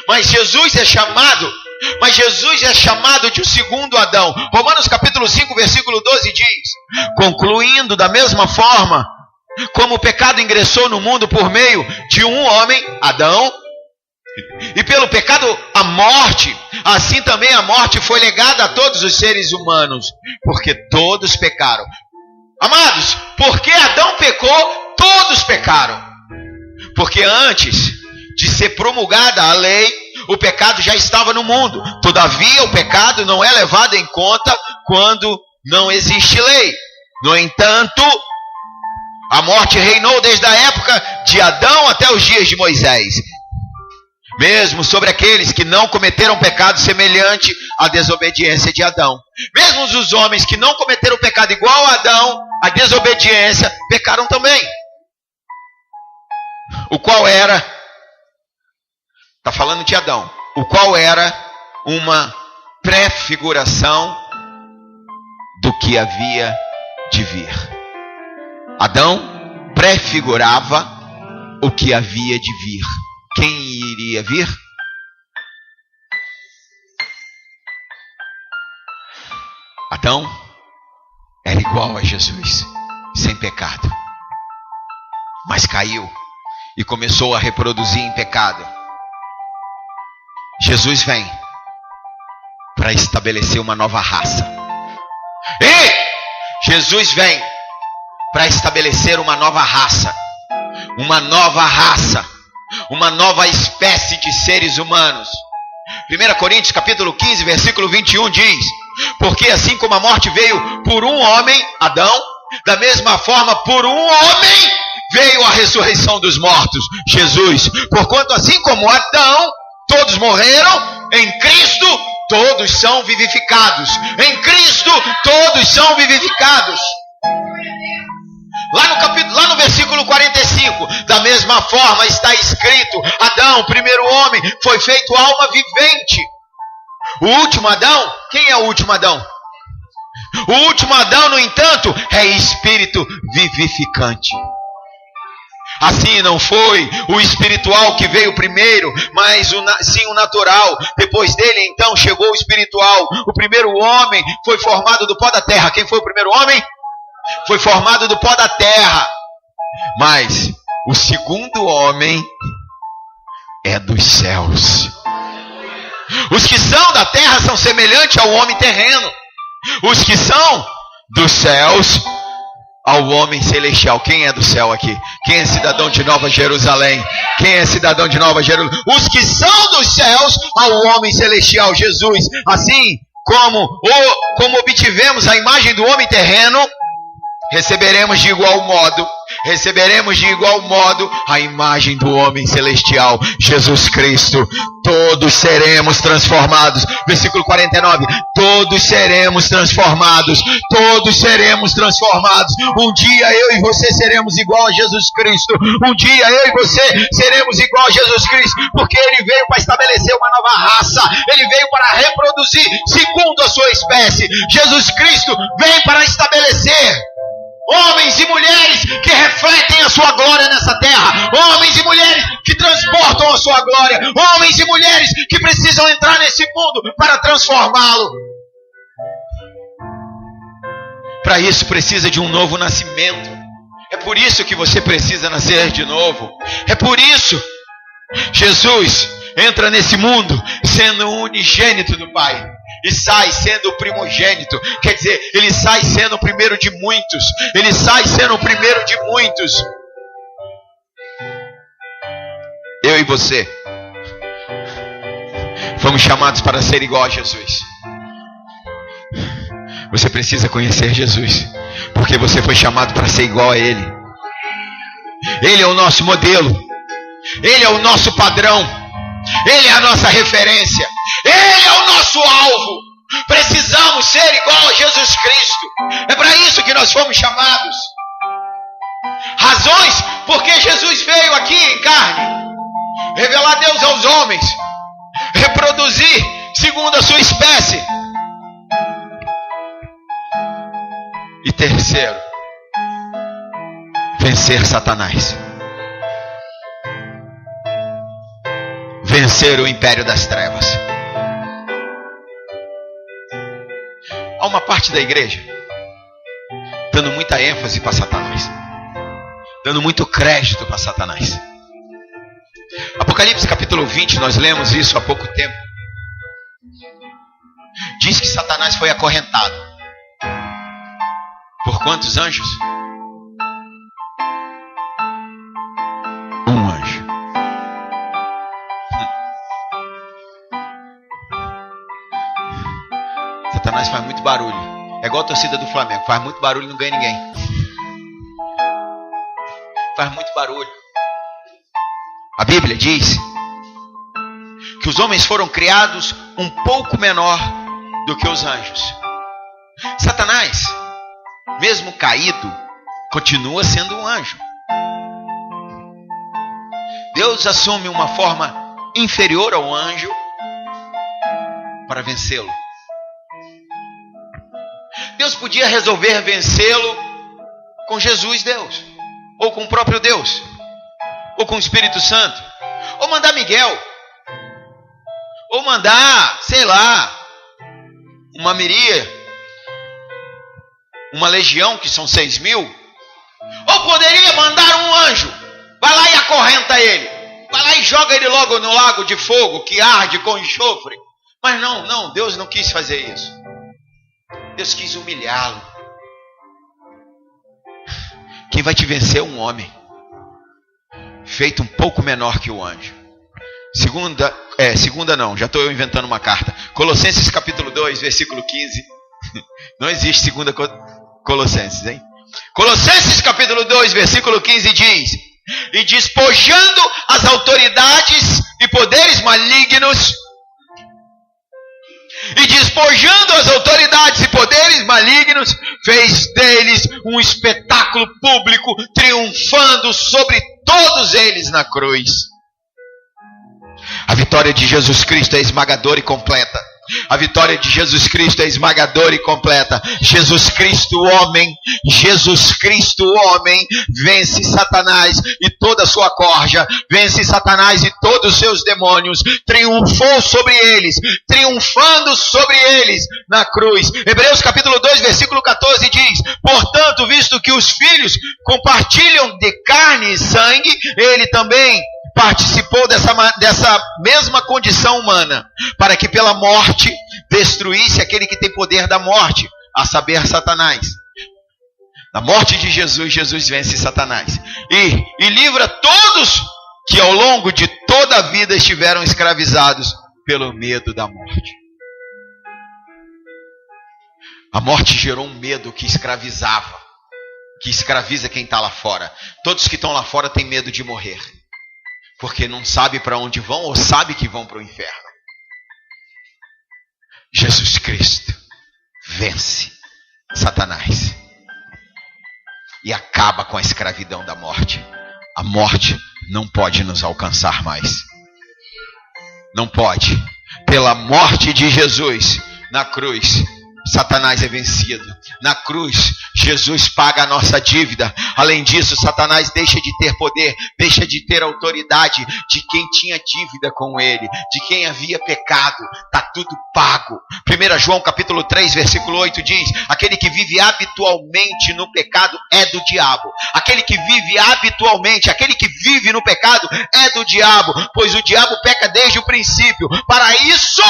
Mas Jesus é chamado de um segundo Adão. Romanos capítulo 5, versículo 12 diz: concluindo da mesma forma, como o pecado ingressou no mundo por meio de um homem, Adão, e pelo pecado a morte, assim também a morte foi legada a todos os seres humanos, porque todos pecaram. Amados, porque Adão pecou, todos pecaram. Porque antes de ser promulgada a lei, o pecado já estava no mundo. Todavia, o pecado não é levado em conta quando não existe lei. No entanto, a morte reinou desde a época de Adão até os dias de Moisés, mesmo sobre aqueles que não cometeram pecado semelhante à desobediência de Adão. Mesmo os homens que não cometeram pecado igual a Adão, a desobediência, pecaram também. O qual era, está falando de Adão, o qual era uma prefiguração do que havia de vir. Adão prefigurava o que havia de vir. Quem iria vir? Adão era igual a Jesus, sem pecado, mas caiu e começou a reproduzir em pecado. Jesus vem para estabelecer uma nova raça. Jesus vem para estabelecer uma nova raça, uma nova espécie de seres humanos. 1 Coríntios capítulo 15, versículo 21 diz: porque assim como a morte veio por um homem, Adão, da mesma forma por um homem veio a ressurreição dos mortos, Jesus. Porquanto assim como Adão, todos morreram, em Cristo todos são vivificados. Em Cristo todos são vivificados. Lá no versículo 45, da mesma forma está escrito: Adão, o primeiro homem, foi feito alma vivente. O último Adão, quem é o último Adão? O último Adão, no entanto, é espírito vivificante. Assim não foi o espiritual que veio primeiro, mas sim o natural. Depois dele então chegou o espiritual. O primeiro homem foi formado do pó da terra. Quem foi o primeiro homem? Foi formado do pó da terra. Mas o segundo homem é dos céus. Os que são da terra são semelhantes ao homem terreno. Os que são dos céus ao homem celestial. Quem é do céu aqui? Quem é cidadão de Nova Jerusalém? Quem é cidadão de Nova Jerusalém? Os que são dos céus ao homem celestial, Jesus. Assim como obtivemos a imagem do homem terreno, receberemos de igual modo a imagem do homem celestial, Jesus Cristo. Todos seremos transformados. Versículo 49. Todos seremos transformados. Todos seremos transformados. Um dia eu e você seremos igual a Jesus Cristo. Um dia eu e você seremos igual a Jesus Cristo. Porque Ele veio para estabelecer uma nova raça. Ele veio para reproduzir segundo a sua espécie. Jesus Cristo vem para estabelecer homens e mulheres que refletem a sua glória nessa terra. Homens e mulheres que transportam a sua glória. Homens e mulheres que precisam entrar nesse mundo para transformá-lo. Para isso precisa de um novo nascimento. É por isso que você precisa nascer de novo. É por isso Jesus entra nesse mundo sendo o unigênito do Pai e sai sendo o primogênito. Quer dizer, ele sai sendo o primeiro de muitos. Ele sai sendo o primeiro de muitos. Eu e você fomos chamados para ser igual a Jesus. Você precisa conhecer Jesus, porque você foi chamado para ser igual a Ele. Ele é o nosso modelo. Ele é o nosso padrão. Ele é a nossa referência. Ele é o nosso alvo. Precisamos ser igual a Jesus Cristo. É para isso que nós fomos chamados. Razões porque Jesus veio aqui em carne. Revelar Deus aos homens. Reproduzir segundo a sua espécie. E terceiro, vencer Satanás. Vencer o império das trevas. Há uma parte da igreja dando muita ênfase para Satanás, dando muito crédito para Satanás. Apocalipse capítulo 20, nós lemos isso há pouco tempo. Diz que Satanás foi acorrentado. Por quantos anjos? Um anjo. Satanás faz muito barulho. É igual a torcida do Flamengo. Faz muito barulho e não ganha ninguém. Faz muito barulho. A Bíblia diz que os homens foram criados um pouco menor do que os anjos. Satanás, mesmo caído, continua sendo um anjo. Deus assume uma forma inferior ao anjo para vencê-lo. Deus podia resolver vencê-lo com Jesus Deus, ou com o próprio Deus, ou com o Espírito Santo, ou mandar Miguel, ou mandar, sei lá, uma miríade, uma legião, que são 6.000, ou poderia mandar um anjo, vai lá e acorrenta ele, vai lá e joga ele logo no lago de fogo, que arde com enxofre. Mas não, Deus não quis fazer isso. Deus quis humilhá-lo. Quem vai te vencer é um homem, feito um pouco menor que o anjo. Segunda não, já estou inventando uma carta. Colossenses capítulo 2, versículo 15. Não existe segunda Colossenses, hein? Colossenses capítulo 2, versículo 15 diz: e despojando as autoridades e poderes malignos, fez deles um espetáculo público, triunfando sobre todos eles na cruz. A vitória de Jesus Cristo é esmagadora e completa. A vitória de Jesus Cristo é esmagadora e completa. Jesus Cristo homem, vence Satanás e toda a sua corja, vence Satanás e todos os seus demônios, triunfou sobre eles, triunfando sobre eles na cruz. Hebreus capítulo 2, versículo 14 diz: portanto, visto que os filhos compartilham de carne e sangue, ele também participou dessa mesma condição humana, para que pela morte destruísse aquele que tem poder da morte, a saber, Satanás. Na morte de Jesus, Jesus vence Satanás e livra todos que ao longo de toda a vida estiveram escravizados pelo medo da morte. A morte gerou um medo que escravizava, que escraviza quem está lá fora. Todos que estão lá fora têm medo de morrer, porque não sabe para onde vão ou sabe que vão para o inferno. Jesus Cristo vence Satanás e acaba com a escravidão da morte. A morte não pode nos alcançar mais. Não pode. Pela morte de Jesus na cruz, Satanás é vencido. Na cruz, Jesus paga a nossa dívida. Além disso, Satanás deixa de ter poder, deixa de ter autoridade de quem tinha dívida com ele, de quem havia pecado. Está tudo pago. 1 João capítulo 3, versículo 8 diz: aquele que vive habitualmente no pecado é do diabo. Aquele que vive habitualmente, aquele que vive no pecado é do diabo, pois o diabo peca desde o princípio. Para isso,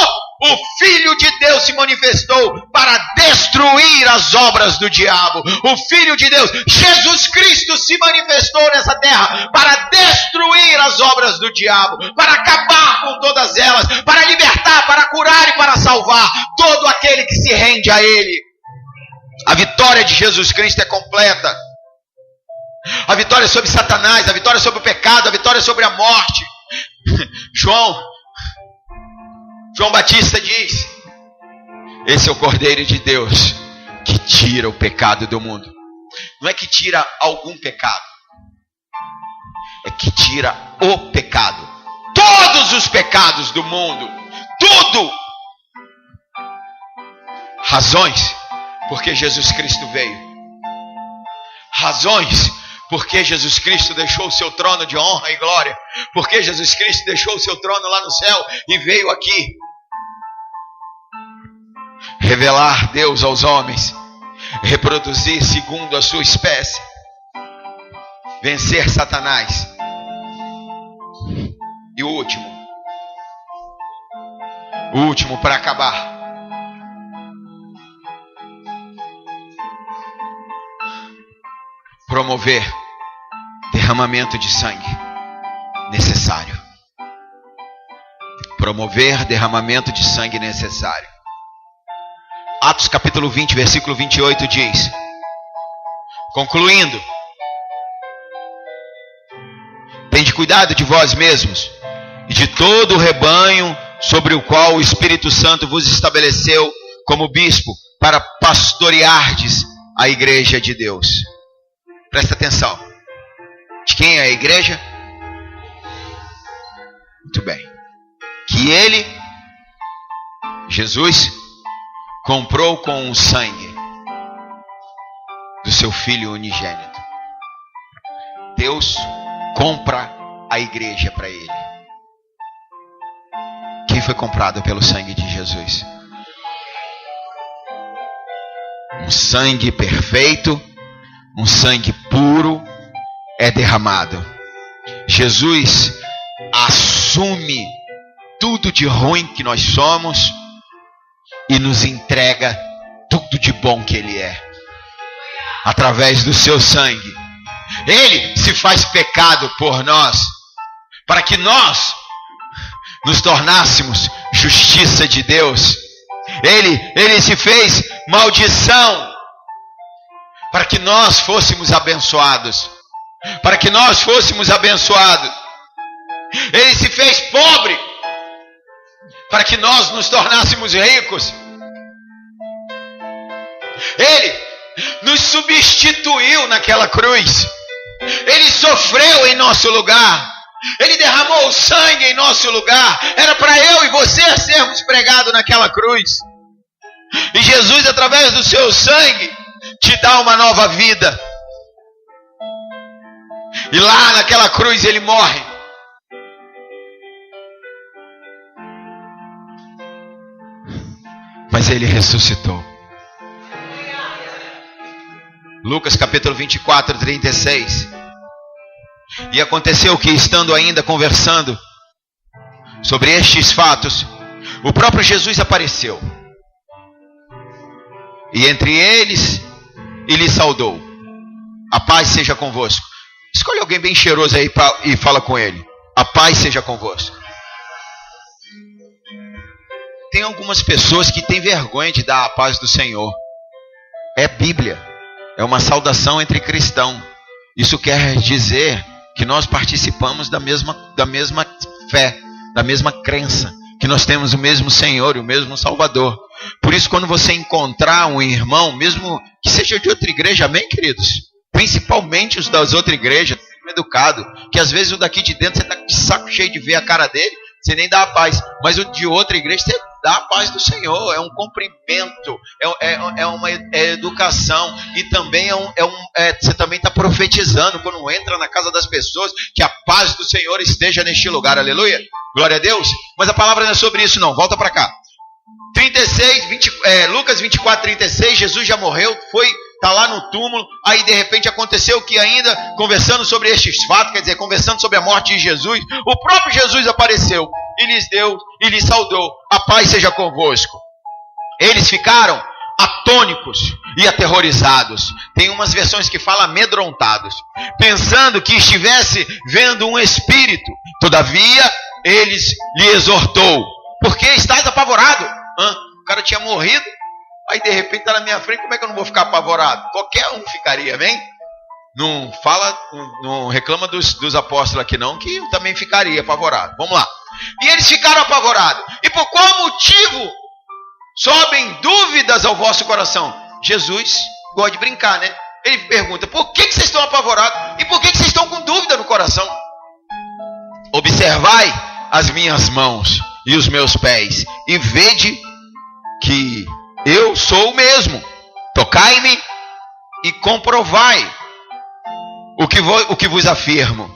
o Filho de Deus se manifestou para destruir as obras do diabo. O Filho de Deus, Jesus Cristo, se manifestou nessa terra para destruir as obras do diabo, para acabar com todas elas, para libertar, para curar e para salvar todo aquele que se rende a Ele. A vitória de Jesus Cristo é completa. A vitória sobre Satanás, a vitória sobre o pecado, a vitória sobre a morte. João João Batista diz: esse é o Cordeiro de Deus que tira o pecado do mundo. Não é que tira algum pecado, é que tira o pecado. Todos os pecados do mundo. Tudo. Razões porque Jesus Cristo veio. Razões porque Jesus Cristo deixou o seu trono de honra e glória. Porque Jesus Cristo deixou o seu trono lá no céu e veio aqui revelar Deus aos homens, reproduzir segundo a sua espécie, vencer Satanás. E o último para acabar, promover derramamento de sangue necessário. Promover derramamento de sangue necessário. Atos capítulo 20, versículo 28 diz: concluindo, tende cuidado de vós mesmos e de todo o rebanho sobre o qual o Espírito Santo vos estabeleceu como bispo para pastoreardes a igreja de Deus. Presta atenção. De quem é a igreja? Muito bem. Que ele, Jesus, comprou com o sangue do seu Filho unigênito. Deus compra a igreja para ele. Quem foi comprado pelo sangue de Jesus? Um sangue perfeito, um sangue puro é derramado. Jesus assume tudo de ruim que nós somos e nos entrega tudo de bom que Ele é. Através do seu sangue. Ele se faz pecado por nós, para que nós nos tornássemos justiça de Deus. Ele se fez maldição, para que nós fôssemos abençoados. Para que nós fôssemos abençoados. Ele se fez pobre, para que nós nos tornássemos ricos. Ele nos substituiu naquela cruz. Ele sofreu em nosso lugar. Ele derramou o sangue em nosso lugar. Era para eu e você sermos pregados naquela cruz. E Jesus, através do seu sangue, te dá uma nova vida. E lá naquela cruz ele morre. Mas ele ressuscitou. Lucas capítulo 24, 36. E aconteceu que, estando ainda conversando sobre estes fatos, o próprio Jesus apareceu. E entre eles, ele saudou: a paz seja convosco. Escolhe alguém bem cheiroso aí e fala com ele: a paz seja convosco. Tem algumas pessoas que têm vergonha de dar a paz do Senhor. É Bíblia. É uma saudação entre cristãos. Isso quer dizer que nós participamos da mesma fé, da mesma crença, que nós temos o mesmo Senhor e o mesmo Salvador. Por isso, quando você encontrar um irmão, mesmo que seja de outra igreja, amém, queridos? Principalmente os das outras igrejas, educado, que às vezes o daqui de dentro você está de saco cheio de ver a cara dele, você nem dá a paz, mas o de outra igreja você dá a paz do Senhor. É um cumprimento, é uma educação, e também você também está profetizando quando entra na casa das pessoas, que a paz do Senhor esteja neste lugar. Aleluia, glória a Deus. Mas a palavra não é sobre isso não, volta para cá. Lucas 24, 36, Jesus já morreu, está lá no túmulo. Aí de repente aconteceu que, ainda conversando sobre estes fatos, quer dizer, conversando sobre a morte de Jesus, o próprio Jesus apareceu e lhes deu e lhes saudou: a paz seja convosco. Eles ficaram atônicos e aterrorizados. Tem umas versões que falam amedrontados, pensando que estivesse vendo um espírito. Todavia eles lhe exortou: por que estás apavorado? O cara tinha morrido, aí de repente está na minha frente, como é que eu não vou ficar apavorado? Qualquer um ficaria, amém? Não reclama dos apóstolos aqui não, que eu também ficaria apavorado. Vamos lá. E eles ficaram apavorados. E por qual motivo sobem dúvidas ao vosso coração? Jesus gosta de brincar, né? Ele pergunta, por que vocês estão apavorados? E por que vocês estão com dúvida no coração? Observai as minhas mãos e os meus pés, e vede que eu sou o mesmo. Tocai-me e comprovai o que vos afirmo.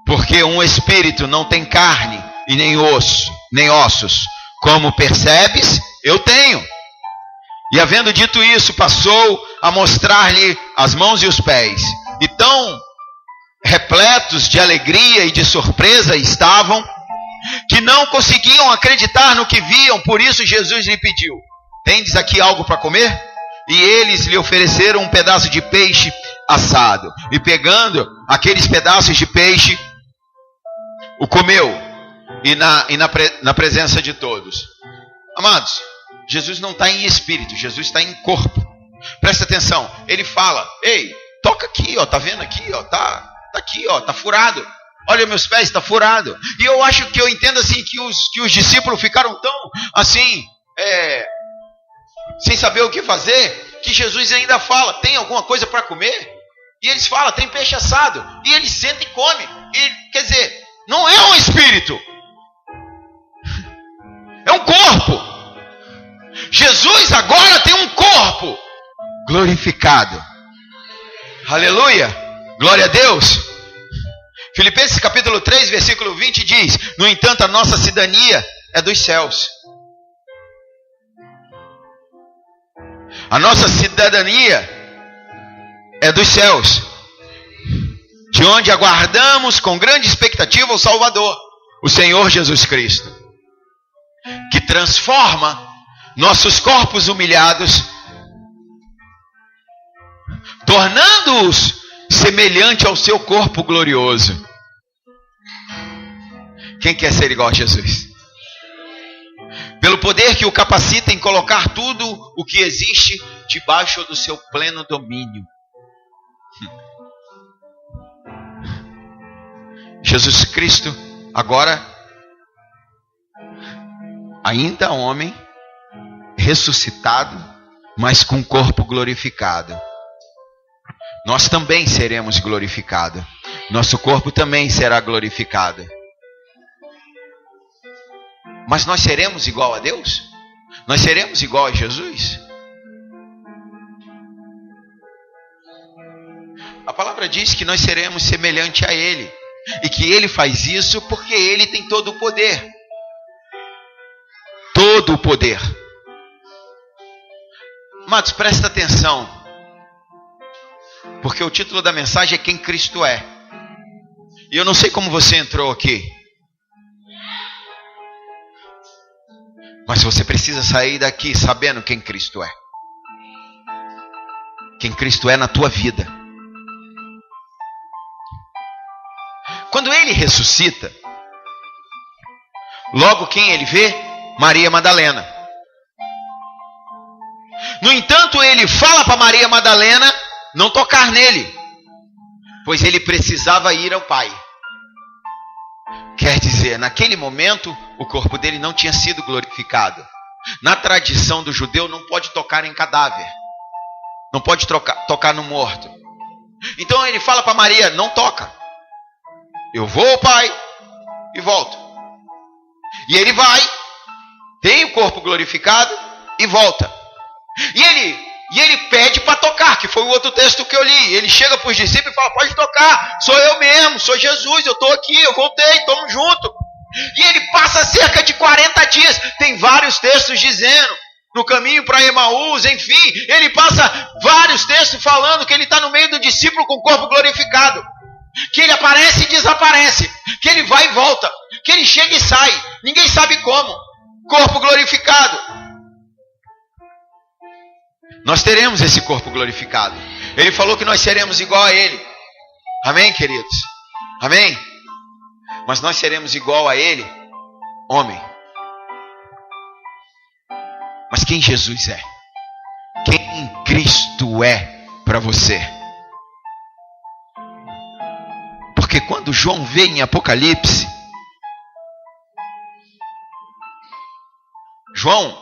Porque um espírito não tem carne e nem osso, nem ossos. Como percebes, eu tenho. E havendo dito isso, passou a mostrar-lhe as mãos e os pés. E tão repletos de alegria e de surpresa estavam, que não conseguiam acreditar no que viam. Por isso Jesus lhe pediu, tendes aqui algo para comer? E eles lhe ofereceram um pedaço de peixe assado. E pegando aqueles pedaços de peixe, o comeu. E na presença de todos. Amados, Jesus não está em espírito, Jesus está em corpo. Presta atenção, ele fala, ei, toca aqui, ó, tá vendo aqui, ó, tá aqui, ó, tá furado. Olha meus pés, tá furado. E eu acho que eu entendo assim que os discípulos ficaram tão assim, sem saber o que fazer, que Jesus ainda fala, tem alguma coisa para comer? E eles falam, tem peixe assado. E eles sentam e comem. E, quer dizer, não é um espírito, é um corpo. Jesus agora tem um corpo glorificado. Aleluia, glória a Deus. Filipenses capítulo 3, versículo 20 diz, no entanto a nossa cidadania é dos céus. A nossa cidadania é dos céus, de onde aguardamos com grande expectativa o Salvador, o Senhor Jesus Cristo, que transforma nossos corpos humilhados, tornando-os semelhante ao seu corpo glorioso. Quem quer ser igual a Jesus? Pelo poder que o capacita em colocar tudo o que existe debaixo do seu pleno domínio. Jesus Cristo, agora, ainda homem, ressuscitado, mas com corpo glorificado. Nós também seremos glorificados. Nosso corpo também será glorificado. Mas nós seremos igual a Deus? Nós seremos igual a Jesus? A palavra diz que nós seremos semelhante a Ele. E que Ele faz isso porque Ele tem todo o poder. Todo o poder. Amados, presta atenção. Porque o título da mensagem é Quem Cristo é. E eu não sei como você entrou aqui. Mas você precisa sair daqui sabendo quem Cristo é. Quem Cristo é na tua vida. Quando Ele ressuscita, logo quem Ele vê? Maria Madalena. No entanto, Ele fala para Maria Madalena não tocar nele, pois ele precisava ir ao Pai. Quer dizer, naquele momento, o corpo dele não tinha sido glorificado. Na tradição do judeu, não pode tocar em cadáver. Não pode tocar no morto. Então ele fala para Maria, não toca. Eu vou ao Pai e volto. E ele vai, tem o corpo glorificado e volta. E ele pede para tocar, que foi o outro texto que eu li. Ele chega para os discípulos e fala, pode tocar, sou eu mesmo, sou Jesus, eu estou aqui, eu voltei, estamos juntos. E ele passa cerca de 40 dias, tem vários textos dizendo, no caminho para Emaús, enfim, ele passa vários textos falando que ele está no meio do discípulo com o corpo glorificado. Que ele aparece e desaparece, que ele vai e volta, que ele chega e sai, ninguém sabe como, corpo glorificado. Nós teremos esse corpo glorificado. Ele falou que nós seremos igual a Ele. Amém, queridos? Amém? Mas nós seremos igual a Ele, homem. Mas quem Jesus é? Quem Cristo é para você? Porque quando João vê em Apocalipse, João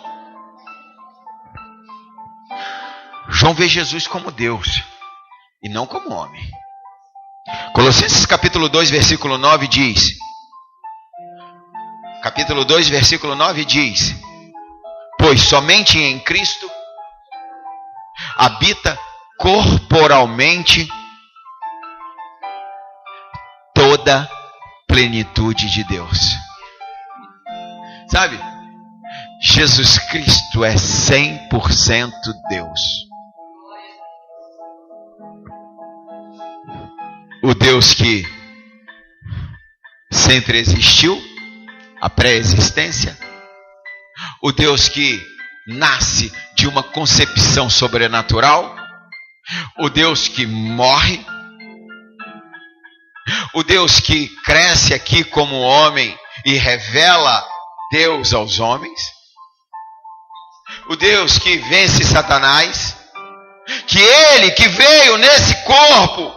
vê Jesus como Deus e não como homem. Colossenses capítulo 2, versículo 9 diz, capítulo 2, versículo 9 diz, pois somente em Cristo habita corporalmente toda plenitude de Deus. Sabe? Jesus Cristo é 100% Deus. O Deus que sempre existiu, a pré-existência. O Deus que nasce de uma concepção sobrenatural. O Deus que morre. O Deus que cresce aqui como homem e revela Deus aos homens. O Deus que vence Satanás. Que ele que veio nesse corpo,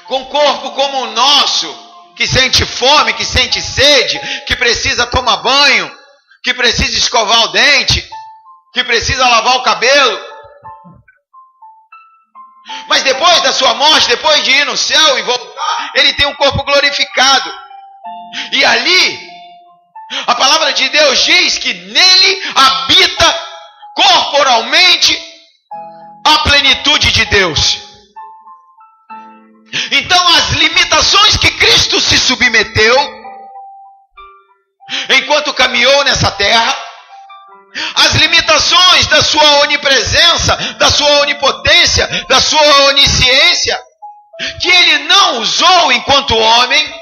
com corpo como o nosso, que sente fome, que sente sede, que precisa tomar banho, que precisa escovar o dente, que precisa lavar o cabelo. Mas depois da sua morte, depois de ir no céu e voltar, ele tem um corpo glorificado. E ali, a palavra de Deus diz que nele habita corporalmente a plenitude de Deus. Então as limitações que Cristo se submeteu enquanto caminhou nessa terra, as limitações da sua onipresença, da sua onipotência, da sua onisciência, que ele não usou enquanto homem,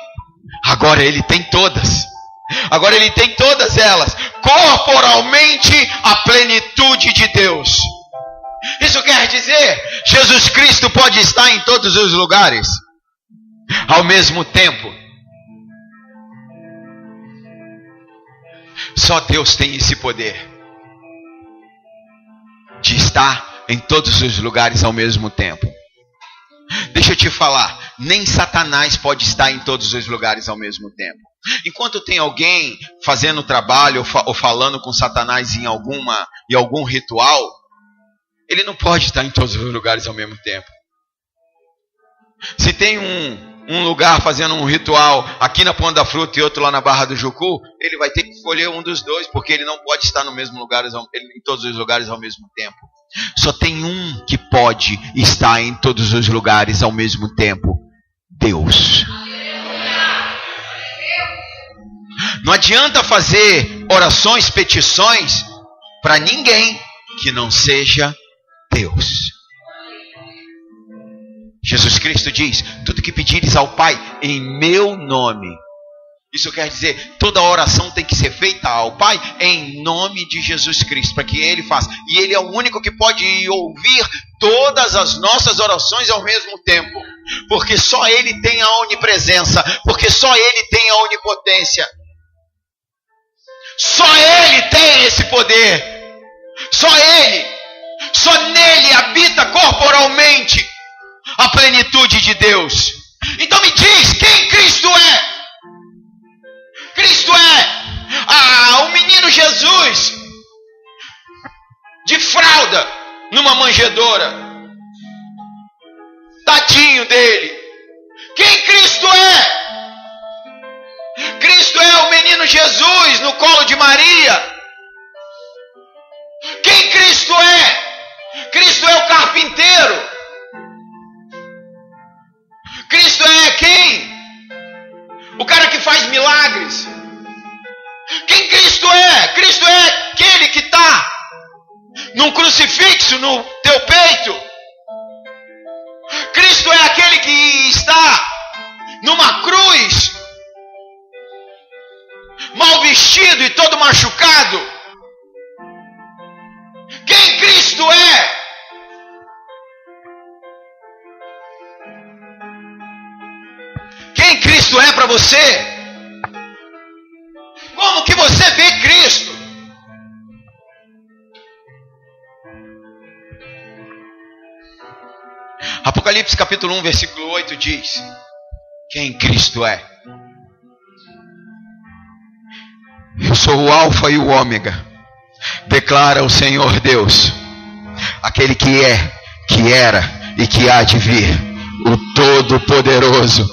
agora ele tem todas. Agora ele tem todas elas, corporalmente a plenitude de Deus. Isso quer dizer, Jesus Cristo pode estar em todos os lugares ao mesmo tempo. Só Deus tem esse poder de estar em todos os lugares ao mesmo tempo. Deixa eu te falar, nem Satanás pode estar em todos os lugares ao mesmo tempo. Enquanto tem alguém fazendo trabalho ou falando com Satanás em algum ritual, ele não pode estar em todos os lugares ao mesmo tempo. Se tem um lugar fazendo um ritual aqui na Ponta da Fruta e outro lá na Barra do Jucu, ele vai ter que escolher um dos dois, porque ele não pode estar no mesmo lugar, em todos os lugares ao mesmo tempo. Só tem um que pode estar em todos os lugares ao mesmo tempo: Deus. Não adianta fazer orações, petições para ninguém que não seja Deus. Jesus Cristo diz: tudo que pedires ao Pai em meu nome. Isso quer dizer, toda oração tem que ser feita ao Pai em nome de Jesus Cristo, para que Ele faça. E Ele é o único que pode ouvir todas as nossas orações ao mesmo tempo. Porque só Ele tem a onipresença, porque só Ele tem a onipotência. Só Ele tem esse poder. Só Ele. Só nele habita corporalmente a plenitude de Deus. Então me diz, quem Cristo é? Cristo é o menino Jesus de fralda numa manjedoura. Tadinho dele. Quem Cristo é? Cristo é o menino Jesus no colo de Maria. Quem Cristo é? Cristo é o carpinteiro. Cristo é quem? O cara que faz milagres. Quem Cristo é? Cristo é aquele que está num crucifixo no teu peito. Cristo é aquele que está numa cruz, mal vestido e todo machucado. Quem Cristo é? Quem Cristo é para você? Como que você vê Cristo? Apocalipse capítulo 1, versículo 8 diz: quem Cristo é? Eu sou o Alfa e o Ômega, declara o Senhor Deus, aquele que é, que era e que há de vir, o Todo-Poderoso,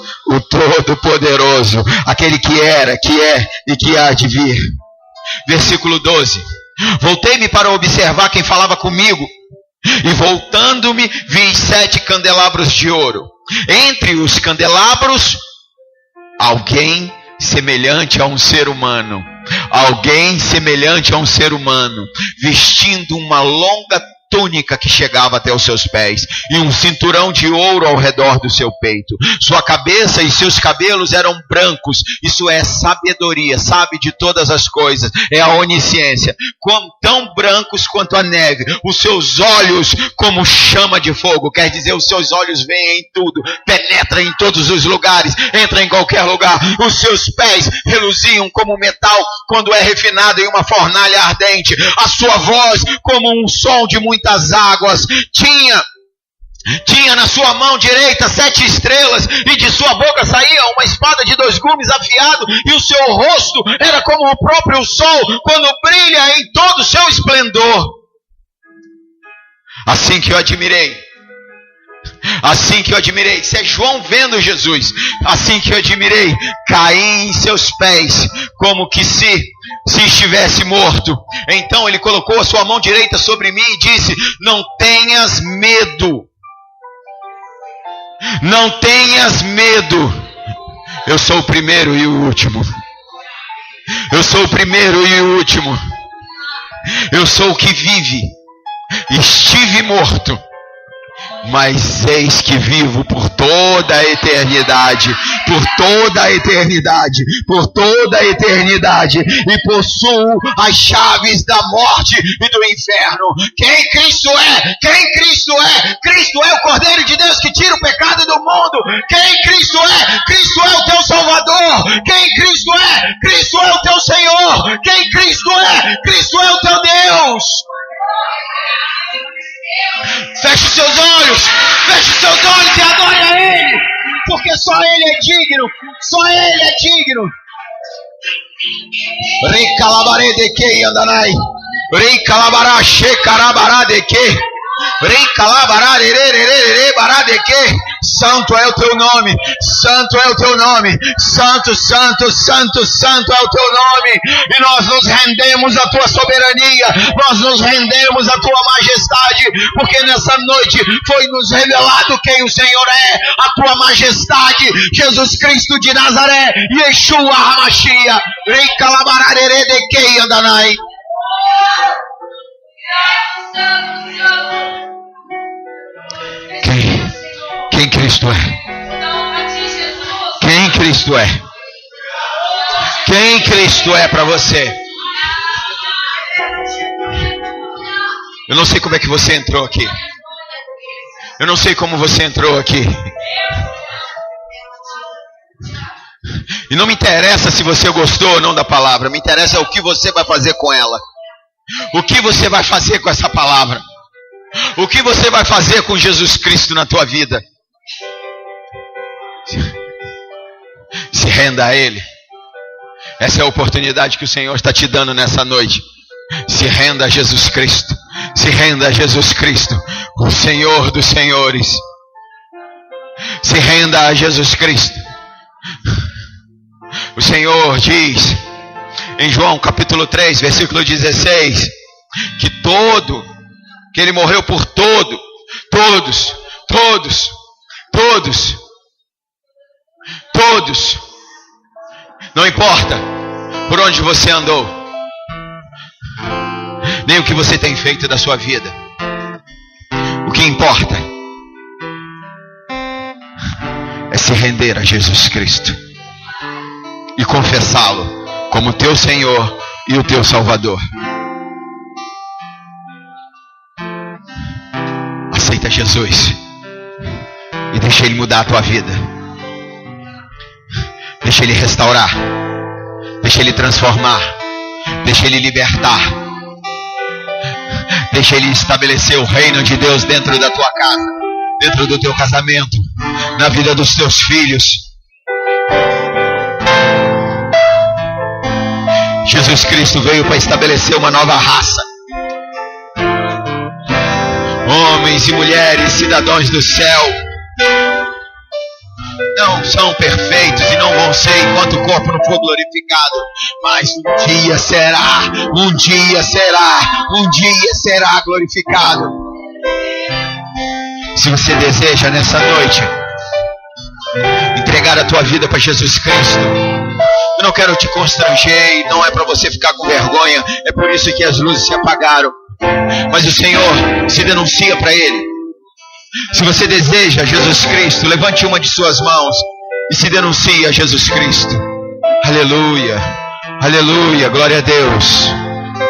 aquele que era, que é e que há de vir. Versículo 12. Voltei-me para observar quem falava comigo, e voltando-me vi 7 candelabros de ouro. Entre os candelabros, alguém semelhante a um ser humano. Alguém semelhante a um ser humano, vestindo uma longa túnica que chegava até os seus pés, e um cinturão de ouro ao redor do seu peito. Sua cabeça e seus cabelos eram brancos. Isso é sabedoria, sabe de todas as coisas, é a onisciência. Tão brancos quanto a neve. Os seus olhos como chama de fogo, quer dizer, os seus olhos veem em tudo, penetram em todos os lugares, entram em qualquer lugar. Os seus pés reluziam como metal quando é refinado em uma fornalha ardente. A sua voz como um som de muitas águas. Tinha na sua mão direita 7 estrelas, e de sua boca saía uma espada de 2 gumes afiado, e o seu rosto era como o próprio sol quando brilha em todo o seu esplendor. Assim que eu admirei, isso é João vendo Jesus. Assim que eu admirei, caí em seus pés, como que se estivesse morto. Então ele colocou a sua mão direita sobre mim e disse: não tenhas medo. Não tenhas medo. Eu sou o primeiro e o último. Eu sou o primeiro e o último. Eu sou o que vive. Estive morto, mas eis que vivo por toda a eternidade, e possuo as chaves da morte e do inferno. Quem Cristo é? Cristo é o Cordeiro de Deus que tira o pecado do mundo. Quem Cristo é? Cristo é o teu Salvador. Quem Cristo é? Cristo é o teu Senhor. Quem Cristo é? Cristo é o teu Deus. Feche os seus olhos e adore a Ele, porque só Ele é digno, Rei calabare de que andanai, Rei calabará che carabará de que, Rei calabará de que. Santo é o teu nome, santo é o teu nome, santo é o teu nome, e nós nos rendemos à tua soberania, nós nos rendemos à tua majestade, porque nessa noite foi nos revelado quem o Senhor é, a tua majestade, Jesus Cristo de Nazaré, Yeshua HaMashiach, Rei Calabararere de Kei Andanai. Quem Cristo é? Quem Cristo é? Quem Cristo é para você? Eu não sei como é que você entrou aqui. Eu não sei como você entrou aqui. E não me interessa se você gostou ou não da palavra. Me interessa o que você vai fazer com ela. O que você vai fazer com essa palavra? O que você vai fazer com Jesus Cristo na tua vida? Se renda a Ele. Essa é a oportunidade que o Senhor está te dando nessa noite. Se renda a Jesus Cristo. Se renda a Jesus Cristo, o Senhor dos senhores. Se renda a Jesus Cristo. O Senhor diz em João capítulo 3, versículo 16, que Ele morreu por todos. Não importa por onde você andou, nem o que você tem feito da sua vida. O que importa é se render a Jesus Cristo e confessá-lo como teu Senhor e o teu Salvador. Aceita Jesus e deixa Ele mudar a tua vida. Deixa Ele restaurar. Deixa Ele transformar. Deixa Ele libertar. Deixa Ele estabelecer o reino de Deus dentro da tua casa, dentro do teu casamento, na vida dos teus filhos. Jesus Cristo veio para estabelecer uma nova raça. Homens e mulheres, cidadãos do céu, não são perfeitos e não vão ser enquanto o corpo não for glorificado. Mas um dia será glorificado. Se você deseja nessa noite entregar a tua vida para Jesus Cristo, eu não quero te constranger, não é para você ficar com vergonha, é por isso que as luzes se apagaram. Mas o Senhor se denuncia para Ele. Se você deseja Jesus Cristo, levante uma de suas mãos e se denuncie a Jesus Cristo. Aleluia, aleluia, glória a Deus,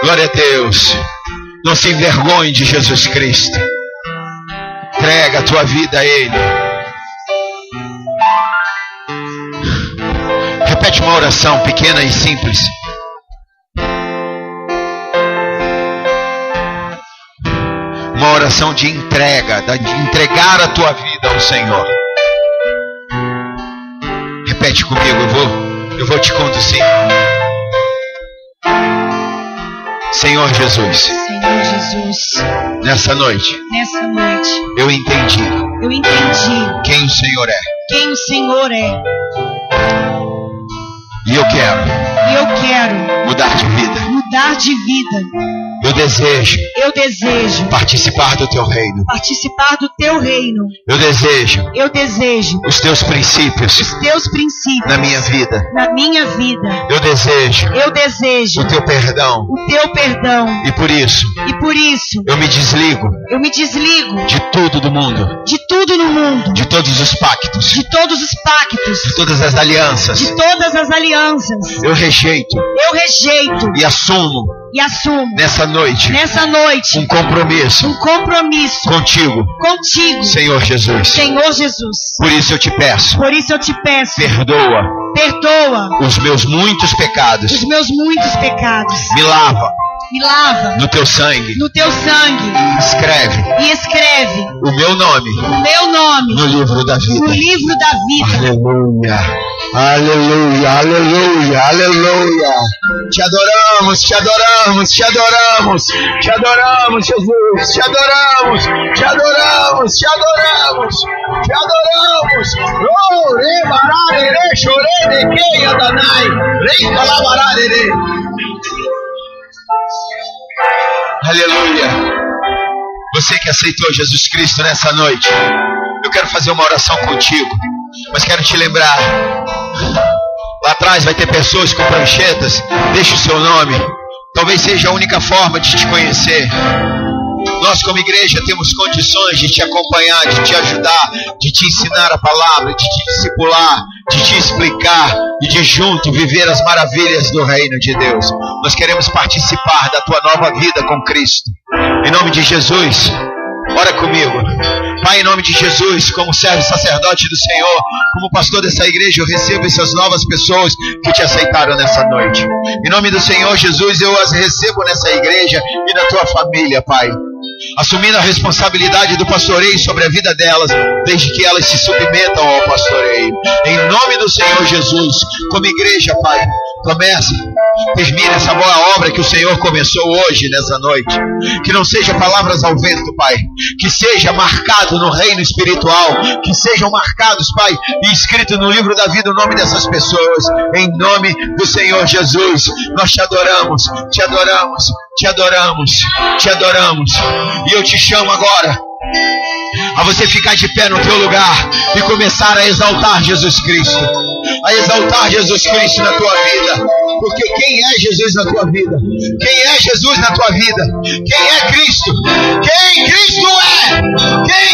glória a Deus. Não se envergonhe de Jesus Cristo. Entrega a tua vida a Ele. Repete uma oração pequena e simples. Uma oração de entrega, de entregar a tua vida ao Senhor. Repete comigo, eu vou te conduzir. Senhor Jesus. Senhor Jesus. Nessa noite. Eu entendi. Quem o Senhor é. E eu quero mudar de vida. Eu desejo participar do teu reino. Eu desejo os teus princípios na minha vida. Eu desejo o teu perdão. E por isso eu me desligo de tudo do mundo. De todos os pactos. De todas as alianças. Eu rejeito. E assumo. Nessa noite. Um compromisso. Contigo. Senhor Jesus. Por isso eu te peço. Perdoa os meus muitos pecados. Me lava. No teu sangue. E escreve o meu nome no livro da vida. Aleluia. Te adoramos, Jesus. Te adoramos. Oh, rebarare, chore de que adanai. Reita labarare. Aleluia. Você que aceitou Jesus Cristo nessa noite, eu quero fazer uma oração contigo, mas quero te lembrar, lá atrás vai ter pessoas com pranchetas. Deixe o seu nome. Talvez seja a única forma de te conhecer. Nós como igreja temos condições de te acompanhar, de te ajudar, de te ensinar a palavra, de te discipular, de te explicar e de junto viver as maravilhas do reino de Deus. Nós queremos participar da tua nova vida com Cristo. Em nome de Jesus, ora comigo. Pai, em nome de Jesus, como servo e sacerdote do Senhor, como pastor dessa igreja, eu recebo essas novas pessoas que te aceitaram nessa noite. Em nome do Senhor Jesus, eu as recebo nessa igreja e na tua família, Pai. Assumindo a responsabilidade do pastoreio sobre a vida delas, desde que elas se submetam ao pastoreio. Em nome do Senhor Jesus, como igreja, Pai, termine essa boa obra que o Senhor começou hoje, nessa noite. Que não seja palavras ao vento, Pai. Que seja marcado no reino espiritual. Que sejam marcados, Pai, e escrito no livro da vida o nome dessas pessoas. Em nome do Senhor Jesus, nós te adoramos. E eu te chamo agora a você ficar de pé no teu lugar e começar a exaltar Jesus Cristo. A exaltar Jesus Cristo na tua vida. Porque quem é Jesus na tua vida? Quem é Jesus na tua vida? Quem é Cristo? Quem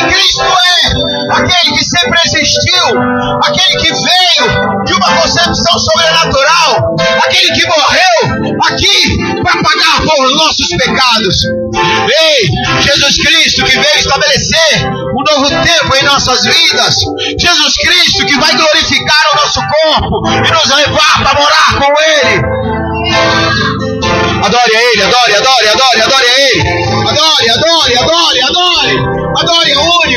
Cristo é? Aquele que sempre existiu. Aquele que veio de uma concepção sobrenatural. Aquele que morreu aqui para pagar por nossos pecados. Ei, Jesus Cristo que veio estabelecer um novo tempo em nossas vidas. Jesus Cristo que vai glorificar o nosso corpo e nos levar para morar com Ele. Adore a Ele, adore a Ele. Adore o único.